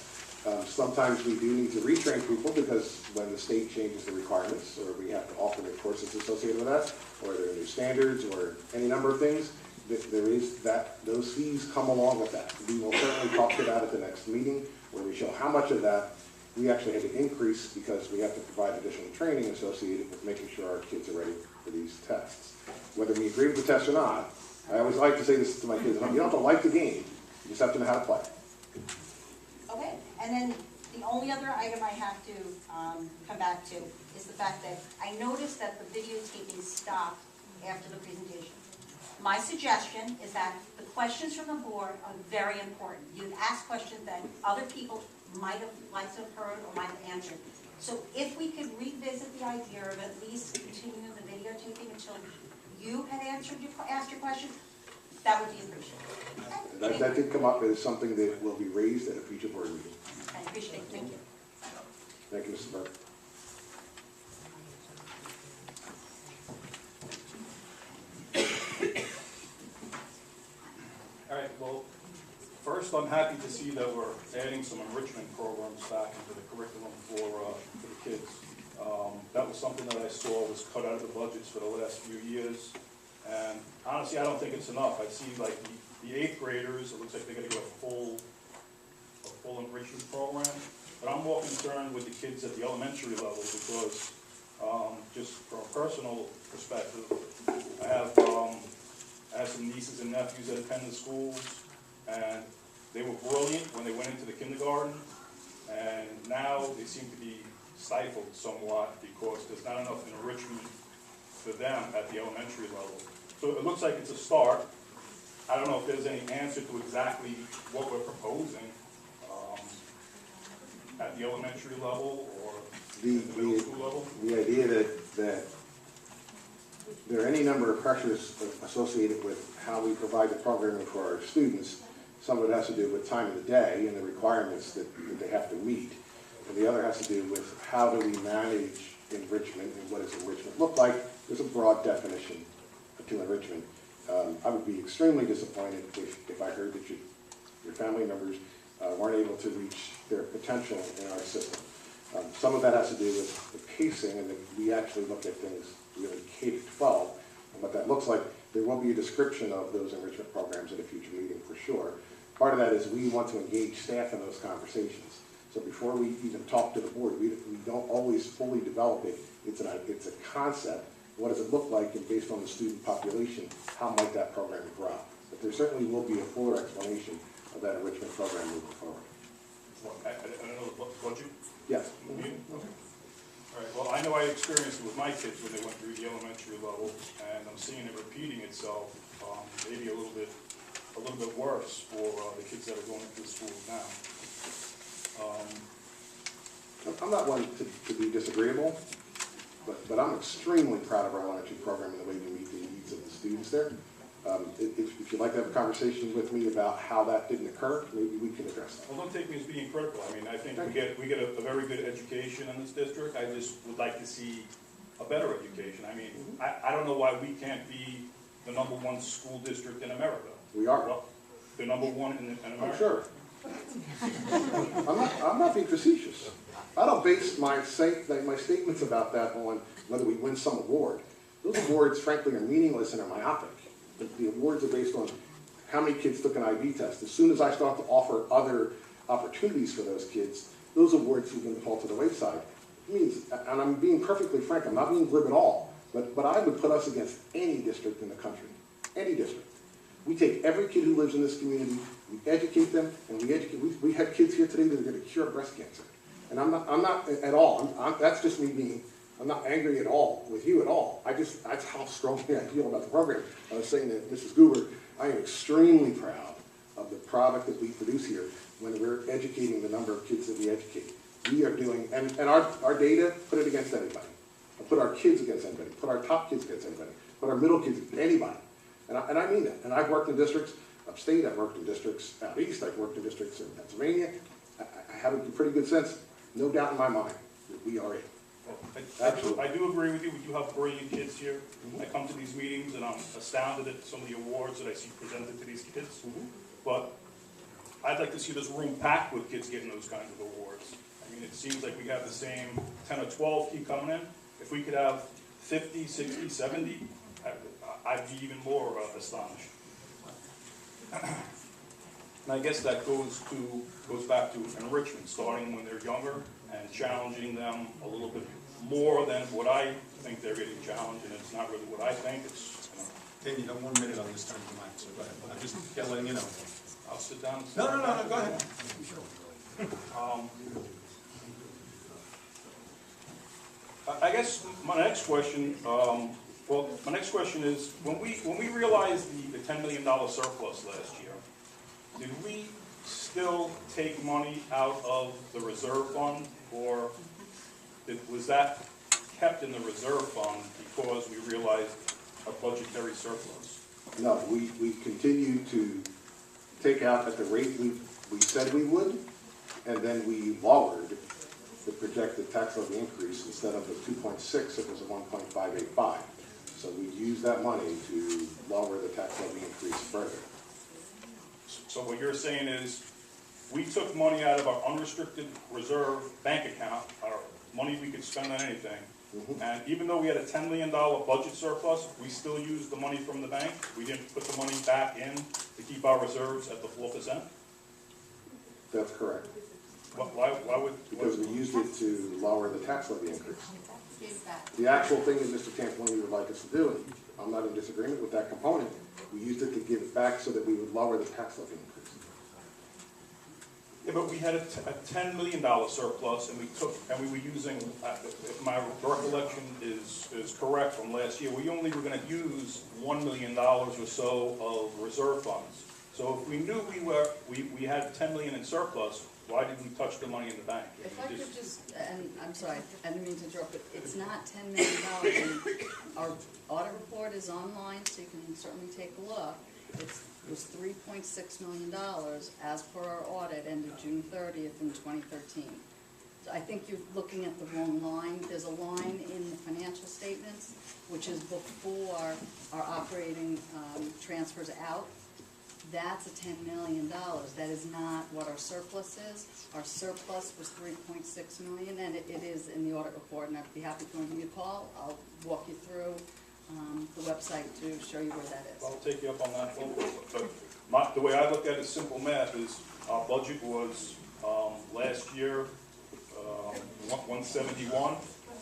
Sometimes we do need to retrain people because when the state changes the requirements, or we have to alternate courses associated with that, or there are new standards, or any number of things, there is that, those fees come along with that. We will certainly talk to that at the next meeting, where we show how much of that we actually had to increase because we have to provide additional training associated with making sure our kids are ready for these tests. Whether we agree with the test or not, I always like to say this to my kids, you don't have to like the game, you just have to know how to play. Okay, and then the only other item I have to come back to is the fact that I noticed that the videotaping stopped after the presentation. My suggestion is that the questions from the board are very important. You've asked questions that other people might have liked to have heard or might have answered. So if we could revisit the idea of at least continuing the videotaping until you had asked your question, that would be appreciated. That did come up as something that will be raised at a future board meeting. I appreciate it, thank you. Thank you, Mr. Burke. All right, well, first, I'm happy to see that we're adding some enrichment programs back into the curriculum for the kids. That was something that I saw was cut out of the budgets for the last few years. And honestly, I don't think it's enough. I see like the 8th graders, it looks like they're gonna get a full enrichment program. But I'm more concerned with the kids at the elementary level because, just from a personal perspective, I have some nieces and nephews that attend the schools, and they were brilliant when they went into the kindergarten, and now they seem to be stifled somewhat because there's not enough enrichment for them at the elementary level. So it looks like it's a start. I don't know if there's any answer to exactly what we're proposing at the elementary level or the middle school level. The idea that there are any number of pressures associated with how we provide the programming for our students. Some of it has to do with time of the day and the requirements that they have to meet. And the other has to do with how do we manage enrichment and what does enrichment look like. There's a broad definition to enrichment. I would be extremely disappointed if I heard that your family members weren't able to reach their potential in our system. Some of that has to do with the pacing, and that we actually look at things really K to 12, and what that looks like. There will be a description of those enrichment programs at a future meeting for sure. Part of that is we want to engage staff in those conversations. So before we even talk to the board, we don't always fully develop it. It's a concept. What does it look like, and based on the student population, how might that program grow? But there certainly will be a fuller explanation of that enrichment program moving forward. Well, I don't know, the budget? Yes. Okay. All right, well, I know I experienced it with my kids when they went through the elementary level, and I'm seeing it repeating itself, maybe a little bit worse for the kids that are going into the schools now. I'm not one to be disagreeable, but I'm extremely proud of our elementary program and the way we meet the needs of the students there. If you'd like to have a conversation with me about how that didn't occur, maybe we can address that. Well, don't take me as being critical. I mean, I think we get a very good education in this district. I just would like to see a better education. I mean, I don't know why we can't be the #1 school district in America. We are. Well, the #1 in America. I'm sure. I'm not being facetious. I don't base my statements about that on whether we win some award. Those awards, frankly, are meaningless and are myopic. The awards are based on how many kids took an IB test. As soon as I start to offer other opportunities for those kids, those awards begin to fall to the wayside. It means, and I'm being perfectly frank, I'm not being glib at all, but I would put us against any district in the country, any district. We take every kid who lives in this community, we educate them, and we have kids here today that are going to cure breast cancer. And I'm not at all, that's just me being, I'm not angry at all with you at all. That's how strongly I feel about the program. I was saying to Mrs. Goober, I am extremely proud of the product that we produce here when we're educating the number of kids that we educate. We are doing, and our data, put it against anybody. Put our kids against anybody. Put our top kids against anybody. Put our middle kids against anybody. And I mean that. And I've worked in districts upstate, I've worked in districts out east, I've worked in districts in Pennsylvania. I have a pretty good sense, no doubt in my mind, that we are it. I do agree with you. We do have brilliant kids here. I come to these meetings and I'm astounded at some of the awards that I see presented to these kids. But I'd like to see this room packed with kids getting those kinds of awards. I mean, it seems like we have the same 10 or 12 keep coming in. If we could have 50, 60, 70, I'd be even more astonished. And I guess that goes back to enrichment, starting when they're younger and challenging them a little bit more than what I think they're getting challenged, and it's not really what I think. It's, Dan, you have 1 minute on this turn of the mic, so go ahead. I'm just letting you know. I'll sit down. No, go ahead. I guess my next question, my next question is, when we realized the $10 million surplus last year, did we still take money out of the reserve fund, or was that kept in the reserve fund because we realized a budgetary surplus? No, we continue to take out at the rate we said we would, and then we lowered the projected tax levy increase. Instead of the 2.6, it was a 1.585. So we used that money to lower the tax levy increase further. So what you're saying is, we took money out of our unrestricted reserve bank account, our money we could spend on anything, and even though we had a $10 million budget surplus, we still used the money from the bank? We didn't put the money back in to keep our reserves at the 4%? That's correct. Why would? Because we used it to lower the tax levy increase. Give it back. The actual thing that Mr. Tampolini would like us to do, and I'm not in disagreement with that component, we used it to give it back so that we would lower the tax levy increase. Yeah, but we had a $10 million surplus, and we were using, if my recollection is correct from last year, we only were going to use $1 million or so of reserve funds. So if we knew we had $10 million in surplus, why didn't we touch the money in the bank? If I could just, and I'm sorry, I didn't mean to interrupt, but it's not $10 million. And our audit report is online, so you can certainly take a look. It was $3.6 million as per our audit ended June 30th in 2013. I think you're looking at the wrong line. There's a line in the financial statements, which is before our operating transfers out. That's a $10 million. That is not what our surplus is. Our surplus was $3.6 million, and it is in the audit report, and I'd be happy to give you a call. I'll walk you through the website to show you where that is. I'll take you up on that phone call. But the way I look at it, simple math, is our budget was last year 171,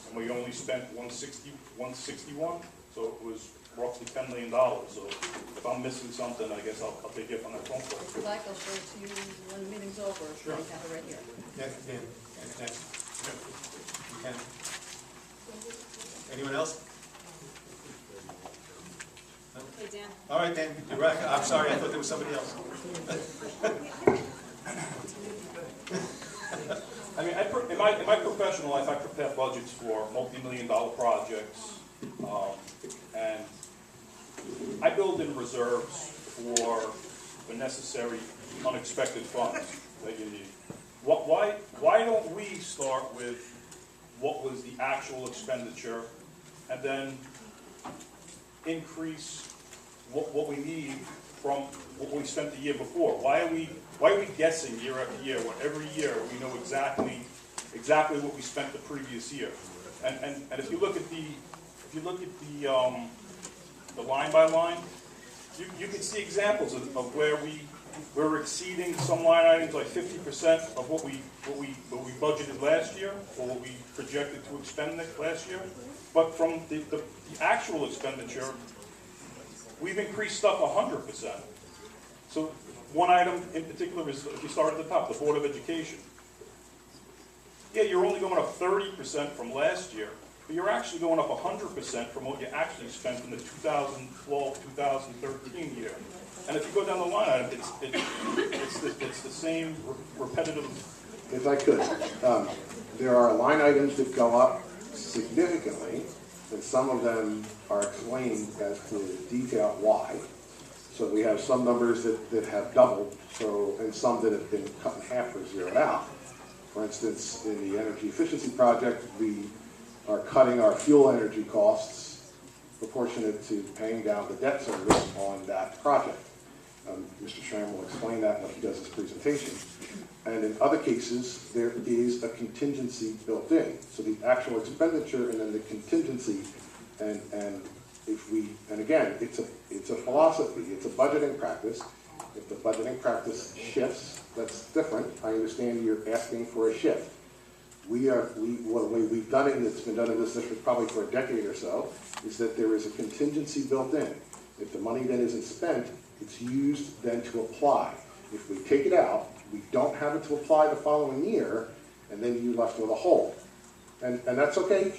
and we only spent 161, so it was roughly $10 million. So if I'm missing something, I guess I'll take you up on that phone call. If you like, I'll show it to you when the meeting's over. Sure. I have it right here. Next. You can. Anyone else? No? Hey, Dan. All right, Dan, you're right. I'm sorry, I thought there was somebody else. I mean, in my professional life, I prepare budgets for multi-million-dollar projects, and I build in reserves for the necessary unexpected funds that you need. Why don't we start with what was the actual expenditure, and then increase what we need from what we spent the year before? Why are we guessing year after year when every year we know exactly what we spent the previous year? And if you look at the line by line, you can see examples of where we're exceeding some line items like 50% of what we budgeted last year, or what we projected to expend last year. But from the actual expenditure, we've increased stuff 100%. So one item in particular is, if you start at the top, the Board of Education. Yeah, you're only going up 30% from last year, but you're actually going up 100% from what you actually spent in the 2012-2013 year. And if you go down the line item, it's the same repetitive. If I could, there are line items that go up significantly, and some of them are explained as to detail why. So we have some numbers that have doubled, and some that have been cut in half or zeroed out. For instance, in the energy efficiency project, we are cutting our fuel energy costs proportionate to paying down the debt service on that project. Mr. Schramm will explain that when he does his presentation. And in other cases, there is a contingency built in. So the actual expenditure and then the contingency, and again, it's a philosophy, it's a budgeting practice. If the budgeting practice shifts, that's different. I understand you're asking for a shift. What we've done it, and it's been done in this district probably for a decade or so, is that there is a contingency built in. If the money then isn't spent, it's used then to apply. If we take it out, we don't have it to apply the following year, and then you're left with a hole. And that's okay.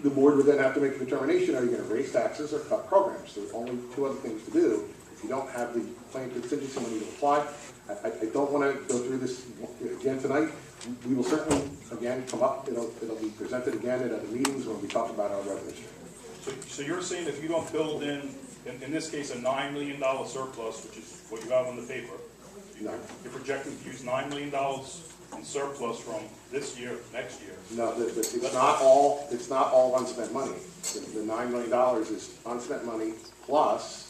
The board would then have to make a determination, are you going to raise taxes or cut programs? There's only two other things to do. If you don't have the planned contingency money to apply, I don't want to go through this again tonight. We will certainly, again, come up, it'll be presented again at other meetings when we talk about our revenue stream. So you're saying if you don't build in this case, a $9 million surplus, which is what you have on the paper, you're projecting to use $9 million in surplus from this year, next year. No, it's not all unspent money. The $9 million is unspent money plus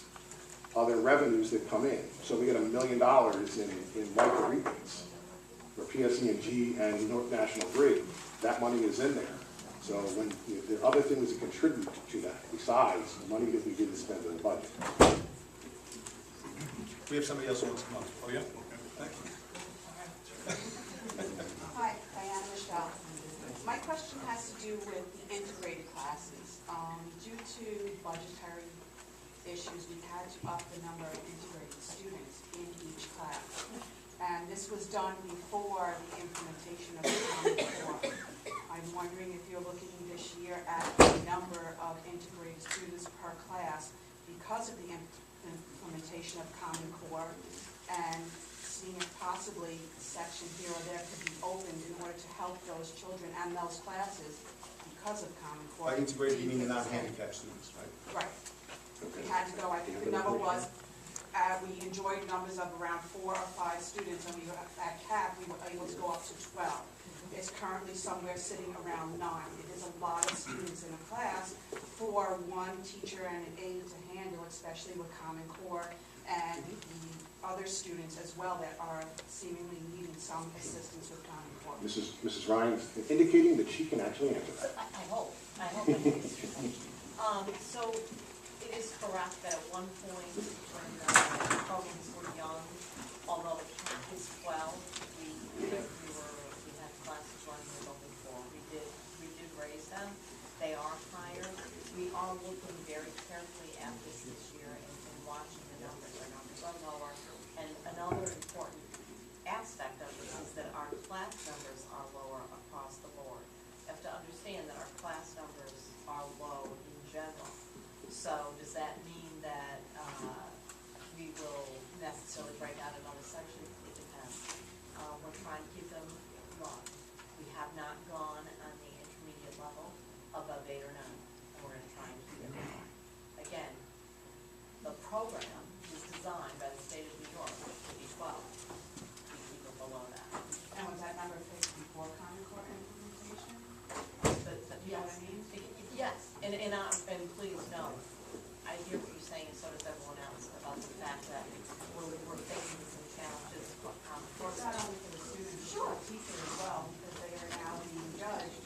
other revenues that come in. So we get $1 million in LICA rebates for PSE&G and North National Grid. That money is in there. So when there are other things that contribute to that besides the money that we didn't spend in the budget. We have somebody else who wants to come up. Oh, yeah? Thank you. Hi, Diana Michelle. My question has to do with the integrated classes. Due to budgetary issues, we've had to up the number of integrated students in each class. And this was done before the implementation of the Common Core. I'm wondering if you're looking this year at the number of integrated students per class because of the implementation of Common Core, and seeing if possibly a section here or there could be opened in order to help those children and those classes because of Common Core. By integrated, you mean the non-handicapped students, right? Right. We had to go, I think the number was, we enjoyed numbers of around 4 or 5 students, and we were at CAP, we were able to go up to 12. is currently somewhere sitting around 9. It is a lot of students in a class for one teacher and an aide to handle, especially with Common Core and the other students as well that are seemingly needing some assistance with Common Core. Mrs. Ryan is indicating that she can actually answer that. I hope I can. So it is correct that at one point when programs were young, although the count is 12, we had classes running with only 4. We did raise them. They are higher. We are looking very carefully at this year and watching the numbers. Our numbers are lower. And another important aspect of this is that our class numbers are lower across the board. You have to understand that our class numbers are low in general. So does that mean that we will necessarily break out another section? It depends. We're trying to keep them low. We have not gone on the intermediate level above 8 or 9, and we're going to try and keep it low. Again, the program was designed by the state of New York to be 12. We keep it below that. And was that number fixed before Common Core implementation? You know what I mean? Yes, and please know, I hear what you're saying, and so does everyone else, about the fact that we're facing some challenges on the course. Not only for the students, but the teachers as well, because they are now being judged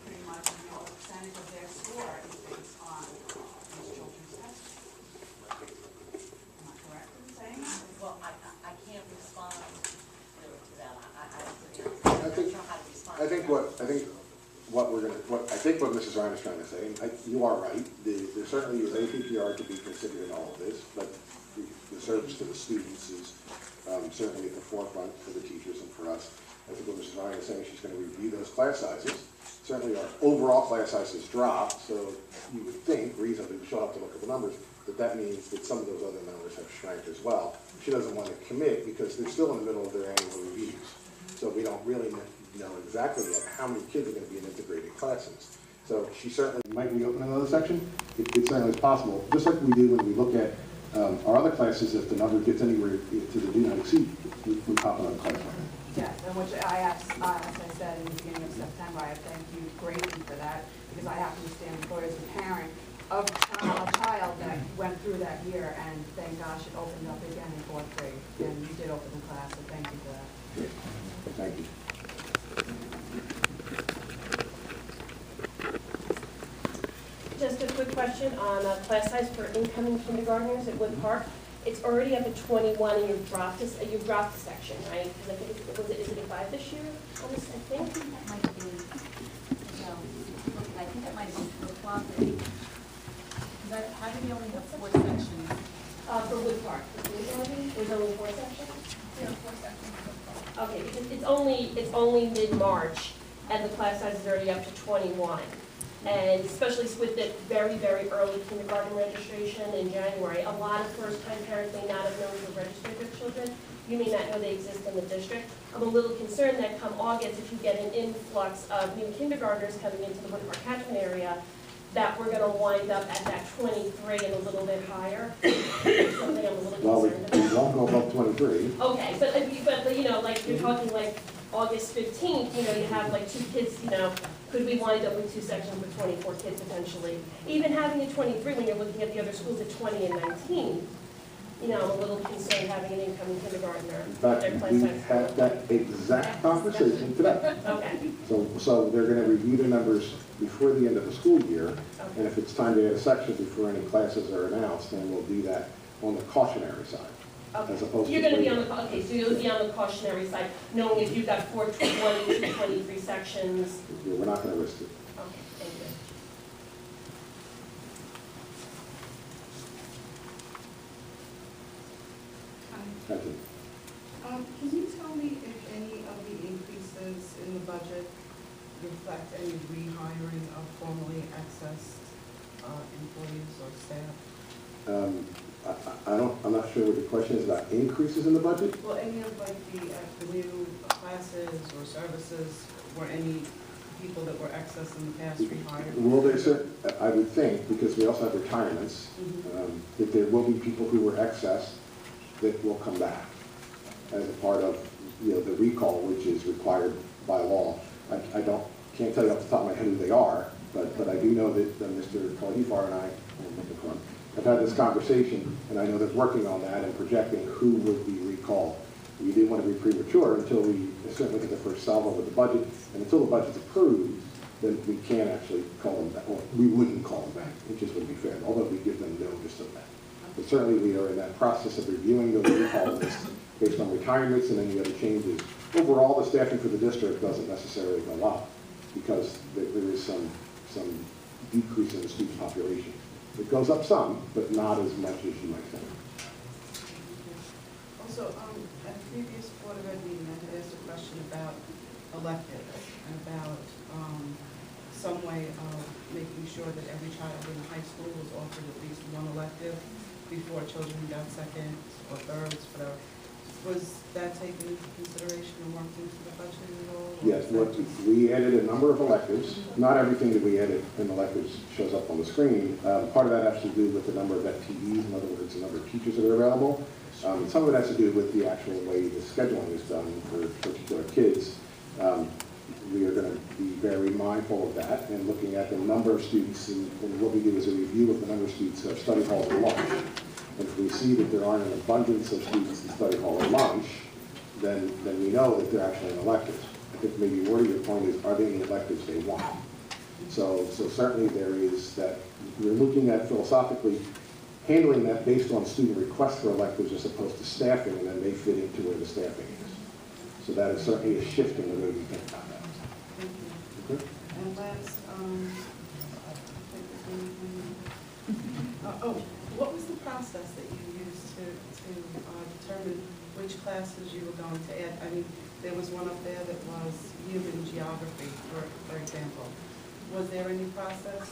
pretty much, a percentage of their score is based on these children's tests. Am I correct in saying that? Well, I can't respond really to that. I'm not sure how to respond. I think what Mrs. Ryan is trying to say, and you are right, there certainly is APPR to be considered in all of this, but the service to the students is certainly at the forefront for the teachers and for us. I think what Mrs. Ryan is saying, she's going to review those class sizes. Certainly our overall class sizes drop, so you would think, reasonably, she'll have to look at the numbers, that means that some of those other numbers have shrank as well. She doesn't want to commit because they're still in the middle of their annual reviews. So we don't really know exactly yet how many kids are going to be in integrated classes. So she certainly might reopen another section. It certainly is possible, just like we do when we look at our other classes. If the number gets anywhere to the do not exceed, we pop another class. Yes, and which I asked, as I said in the beginning of September, I thank you greatly for that, because I happen to stand before as a parent of a child that went through that year, and thank gosh it opened up again in 4th grade, and you did open the class, so thank you for that. Thank you. Just a quick question on class size for incoming kindergartners at Wood Park. It's already up at 21, and you've dropped a section, right? Because I think is it a 5 this year? I think that might be. No, I think it might have been flip-flopped. Because how do we only have 4 sections? For Wood Park, there's only 4 sections. Yeah, 4 sections. Okay, because it's only mid-March, and the class size is already up to 21. And especially with the very, very early kindergarten registration in January, a lot of first-time parents may not have known to register their children. You may not know they exist in the district. I'm a little concerned that come August, if you get an influx of new kindergartners coming into the Wood Park catchment area, that we're going to wind up at that 23 and a little bit higher. Something I'm a little concerned about. We won't go above 23. Okay, but you know, like you're talking like August 15th, you know, you have like 2 kids, you know, could we wind up with 2 sections with 24 kids potentially? Even having a 23 when you're looking at the other schools at 20 and 19, you know, I'm a little concerned having an incoming kindergartner. But we had that exact conversation today. Okay. So they're going to review the numbers before the end of the school year, and if it's time to add a section before any classes are announced, then we'll do that on the cautionary side. Okay. As opposed You're to going to be on the so you'll be on the cautionary side, knowing if you've got 420 to 23 sections. Yeah, we're not going to risk it. Okay, thank you. Thank you. Can you tell me if any of the increases in the budget reflect any rehiring of formerly accessed employees or staff? I'm not sure what the question is about increases in the budget. Well, any of like the new classes or services, were any people that were accessed in the past rehired? Well, I would think, because we also have retirements, that there will be people who were excess that will come back as a part of, you know, the recall, which is required by law. I can't tell you off the top of my head who they are, but I do know that Mr. Kalahifar and I, have had this conversation, and I know they're working on that and projecting who would be recalled. We didn't want to be premature until we certainly get the first salvo with the budget, and until the budget's approved, then we can't actually call them back, or we wouldn't call them back. It just wouldn't be fair, although we give them notice of that. But certainly we are in that process of reviewing those recall lists based on retirements and any other changes. Overall, the staffing for the district doesn't necessarily go up because there is some decrease in the student population. It goes up some, but not as much as you might think. Also, at a previous Board of Ed meeting, I had asked a question about electives and about some way of making sure that every child in the high school was offered at least one elective before children got seconds or thirds, whatever. Was that taken into consideration and worked into the budget at all? Yes, we added a number of electives. Not everything that we added in electives shows up on the screen. Part of that has to do with the number of FTEs, in other words, the number of teachers that are available. Some of it has to do with the actual way the scheduling is done for particular kids. We are going to be very mindful of that and looking at the number of students, and what we do is a review of the number of students at study hall or lunch. And if we see that there aren't an abundance of students in study hall or lunch, then we know that they're actually in electives. I think maybe more to your point is, are they in the electives they want? So certainly there is that. We're looking at philosophically handling that based on student requests for electives as opposed to staffing, and then they fit into where the staffing is. So that is certainly a shift in the way we think about that. Okay? And last, what was the process that you used to determine which classes you were going to add? I mean, there was one up there that was human geography, for example. Was there any process?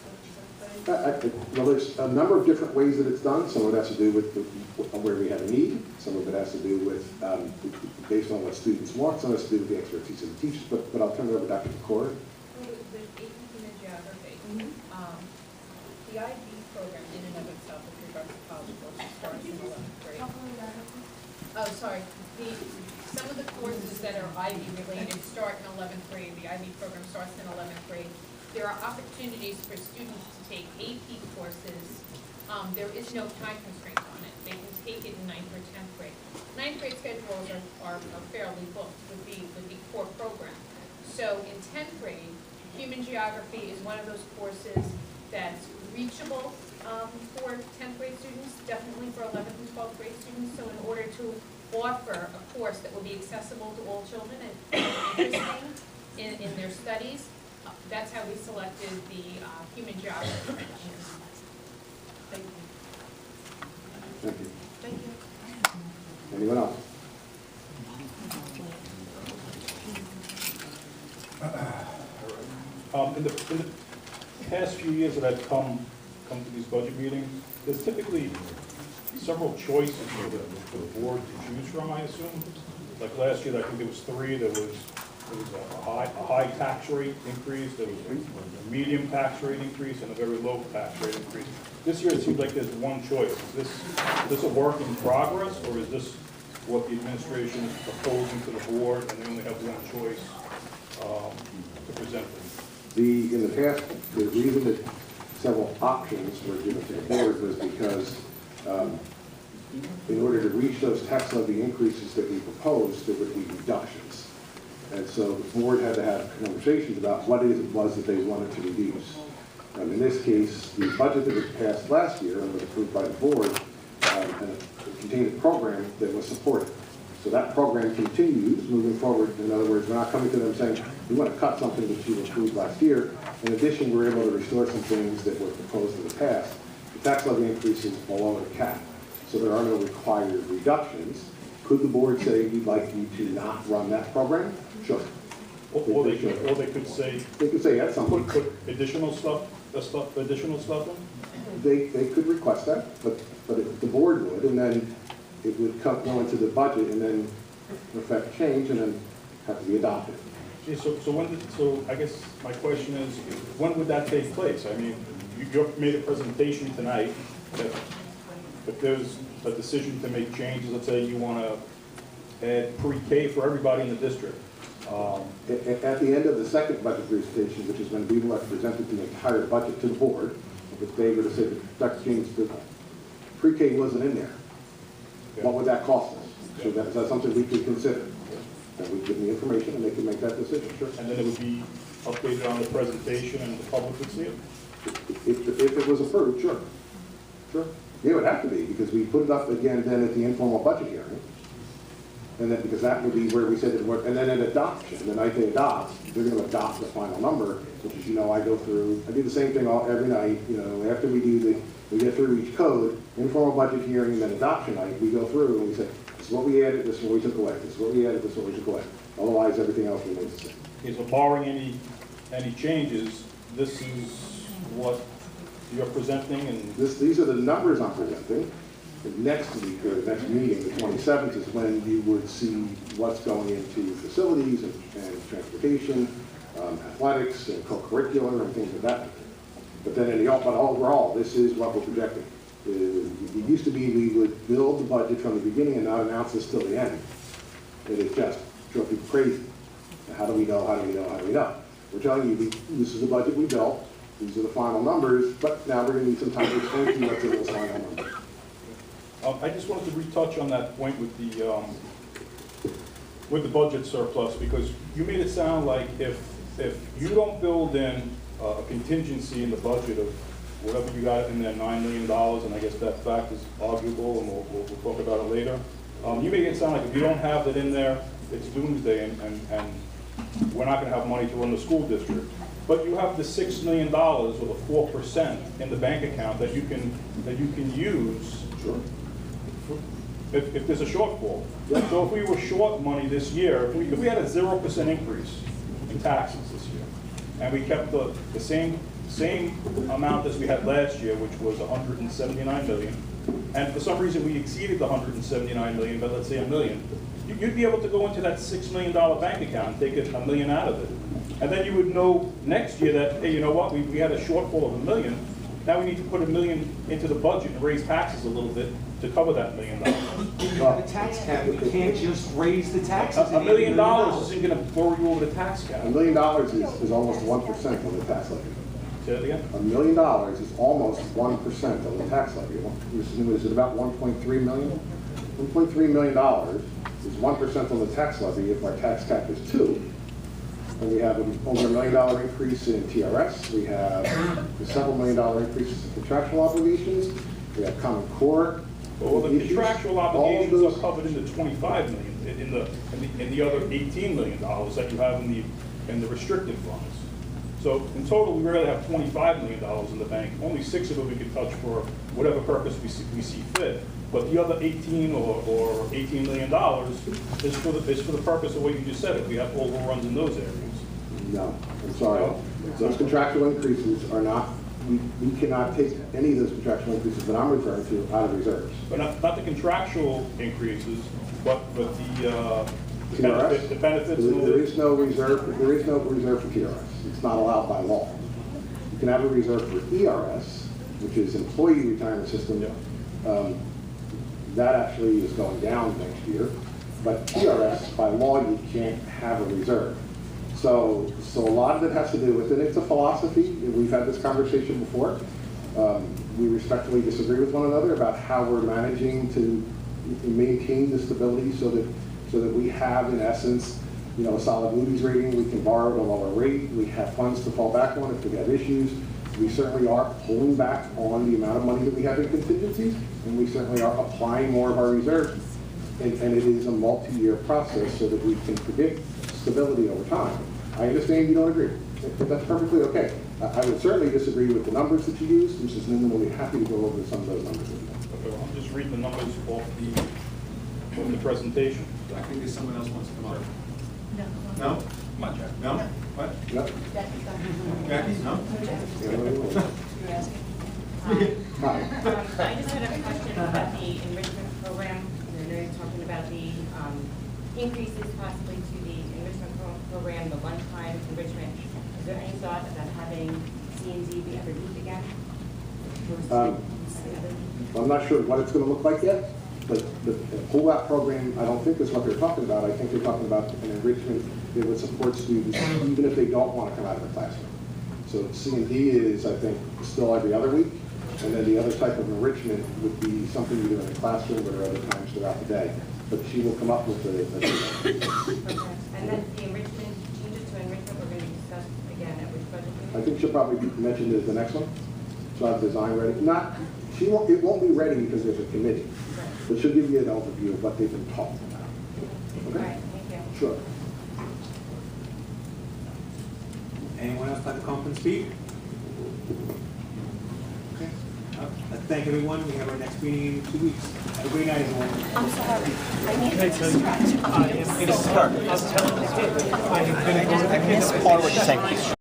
Well, there's a number of different ways that it's done. Some of it has to do with where we have a need. Some of it has to do with based on what students want. Some of it has to do with the expertise of the teachers. But I'll turn it over to Dr. Pecora. With human geography, the IB program in and of itself with regards to college courses starts in 11th grade. Oh, sorry. Some of the courses that are IB related start in 11th grade. The IB program starts in 11th grade. There are opportunities for students to take AP courses. There is no time constraint on it. They can take it in 9th or 10th grade. 9th grade schedules are fairly booked with the core program. So in 10th grade, human geography is one of those courses that's reachable for 10th grade students, definitely for 11th and 12th grade students. So in order to offer a course that will be accessible to all children and interesting in their studies, that's how we selected the human geography. Thank you. Thank you. Thank you. Anyone else? In the past few years that I've come to these budget meetings, there's typically several choices for the board to choose from, I assume. Like last year, I think there was 3. There was a high tax rate increase, there was a medium tax rate increase, and a very low tax rate increase. This year, it seems like there's one choice. Is this a work in progress, or is this what the administration is proposing to the board, and they only have one choice to present them? In the past, the reason that several options were given to the board was because in order to reach those tax levy increases that we proposed, there would be reductions. And so the board had to have conversations about what it was that they wanted to reduce. In this case, the budget that was passed last year and was approved by the board contained a program that was supported. So that program continues moving forward. In other words, we're not coming to them saying, we want to cut something that you approved last year. In addition, we're able to restore some things that were proposed in the past. The tax levy increase is below the cap, so there are no required reductions. Could the board say, we'd like you to not run that program? Sure. Or they could say, they could say at some point, put additional stuff in? They could request that, but the board would, and then it would go into the budget and then affect change and then have to be adopted. Okay, so I guess my question is, when would that take place? I mean, you made a presentation tonight that if there's a decision to make changes, let's say you want to add pre-K for everybody in the district, At the end of the second budget presentation, which is when we will have presented the entire budget to the board, if they were to say that Dr. James, the pre-K wasn't in there, what would that cost us? So is that something we could consider? That we give them the information and they can make that decision, sure. And then it would be updated on the presentation and the public would see it? If it was approved, sure. Sure. Yeah, it would have to be, because we put it up again then at the informal budget hearing. And then, because that would be where we said it would, and then at adoption, the night they adopt, they're gonna adopt the final number, which is, I go through, I do the same thing every night, after we get through each code, informal budget hearing, and then adoption night, we go through and we say, this is what we added, this is what we took away, this is what we added, this is what we took away. Otherwise, everything else remains the same. Okay, so barring any changes, this is what you're presenting and... These are the numbers I'm presenting. Next week, or next meeting, the 27th, is when you would see what's going into facilities and transportation, athletics and co-curricular and things of that nature. But then but overall, this is what we're projecting. It used to be we would build the budget from the beginning and not announce this till the end. It is just drove people crazy. How do we know? How do we know? How do we know? We're telling you, this is the budget we built. These are the final numbers, but now we're going to need some time to explain to you what's in those final numbers. I just wanted to retouch on that point with the budget surplus, because you made it sound like if you don't build in a contingency in the budget of whatever you got in there, $9 million, and I guess that fact is arguable, and we'll talk about it later. You make it sound like if you don't have that in there, it's doomsday, and we're not going to have money to run the school district. But you have the $6 million or the 4% in the bank account that you can use. Sure. If there's a shortfall. Yeah. So if we were short money this year, if we had a 0% increase in taxes this year, and we kept the same amount as we had last year, which was $179 million, and for some reason we exceeded the $179 million, but let's say $1 million, you'd be able to go into that $6 million bank account and take $1 million out of it. And then you would know next year that, hey, you know what, we had a shortfall of $1 million, now we need to put $1 million into the budget and raise taxes a little bit to cover that $1 million. The tax cap, we can't just raise the taxes. $1 million isn't going to throw you over the tax cap. $1 million is almost 1% of the tax levy. Say that again? $1 million is almost 1% of the tax levy. Is it about 1.3 million? $1.3 million is 1% of the tax levy if our tax cap is 2. And we have over $1 million increase in TRS. We have a several $1 million increases in contractual obligations. We have Common Core. Well, the contractual obligations are covered in the $25 million, in the other $18 million that you have in the restricted funds. So in total, we really have $25 million in the bank. Only 6 of it we can touch for whatever purpose we see fit. But the other 18 or $18 million is for the purpose of what you just said. If we have overruns in those areas. No, I'm sorry. No? Those contractual increases are not. We cannot take any of those contractual increases that I'm referring to out of reserves. But not the contractual increases, but the TRS? The benefits. There is no reserve. There is no reserve for TRS. It's not allowed by law. You can have a reserve for ERS, which is Employee Retirement System. Yeah. That actually is going down next year. But TRS, by law, you can't have a reserve. So a lot of it has to do with, and it's a philosophy. We've had this conversation before. We respectfully disagree with one another about how we're managing to maintain the stability so that we have, in essence, a solid Moody's rating. We can borrow at a lower rate. We have funds to fall back on if we have issues. We certainly are pulling back on the amount of money that we have in contingencies, and we certainly are applying more of our reserves. And it is a multi-year process so that we can predict stability over time. I understand you don't agree, but that's perfectly okay. I would certainly disagree with the numbers that you used. Mrs. Newman will be happy to go over some of those numbers with you. Okay, well, I'm just reading the numbers off the presentation. I think there's someone else wants to come up. No. No? Come on, Jack. No? What? No. Jackie? No? You're asking? Hi. I just had a question about the enrichment program. I know you're talking about the increases possibly to the enrichment program, the lunchtime enrichment. Is there any thought about having C&D be ever used again? I'm not sure what it's going to look like yet, but the pull-out program, I don't think is what they're talking about. I think they're talking about an enrichment It would support students even if they don't want to come out of the classroom. So C and D is, I think, still every other week. And then the other type of enrichment would be something either in the classroom or other times throughout the day. But she will come up with the And then the enrichment, changes to enrichment, we're going to discuss again at which budget meeting? I think she'll probably mention it as the next one. She'll have design ready. It won't be ready because there's a committee. But she'll give you an overview of what they've been talking about. All Okay? right, thank you. Sure. Anyone else like to come up and speak? Okay. I thank everyone. We have our next meeting in 2 weeks. Have a great night, everyone. I'm sorry. I needed to scratch. It's part. I missed part of what you're saying.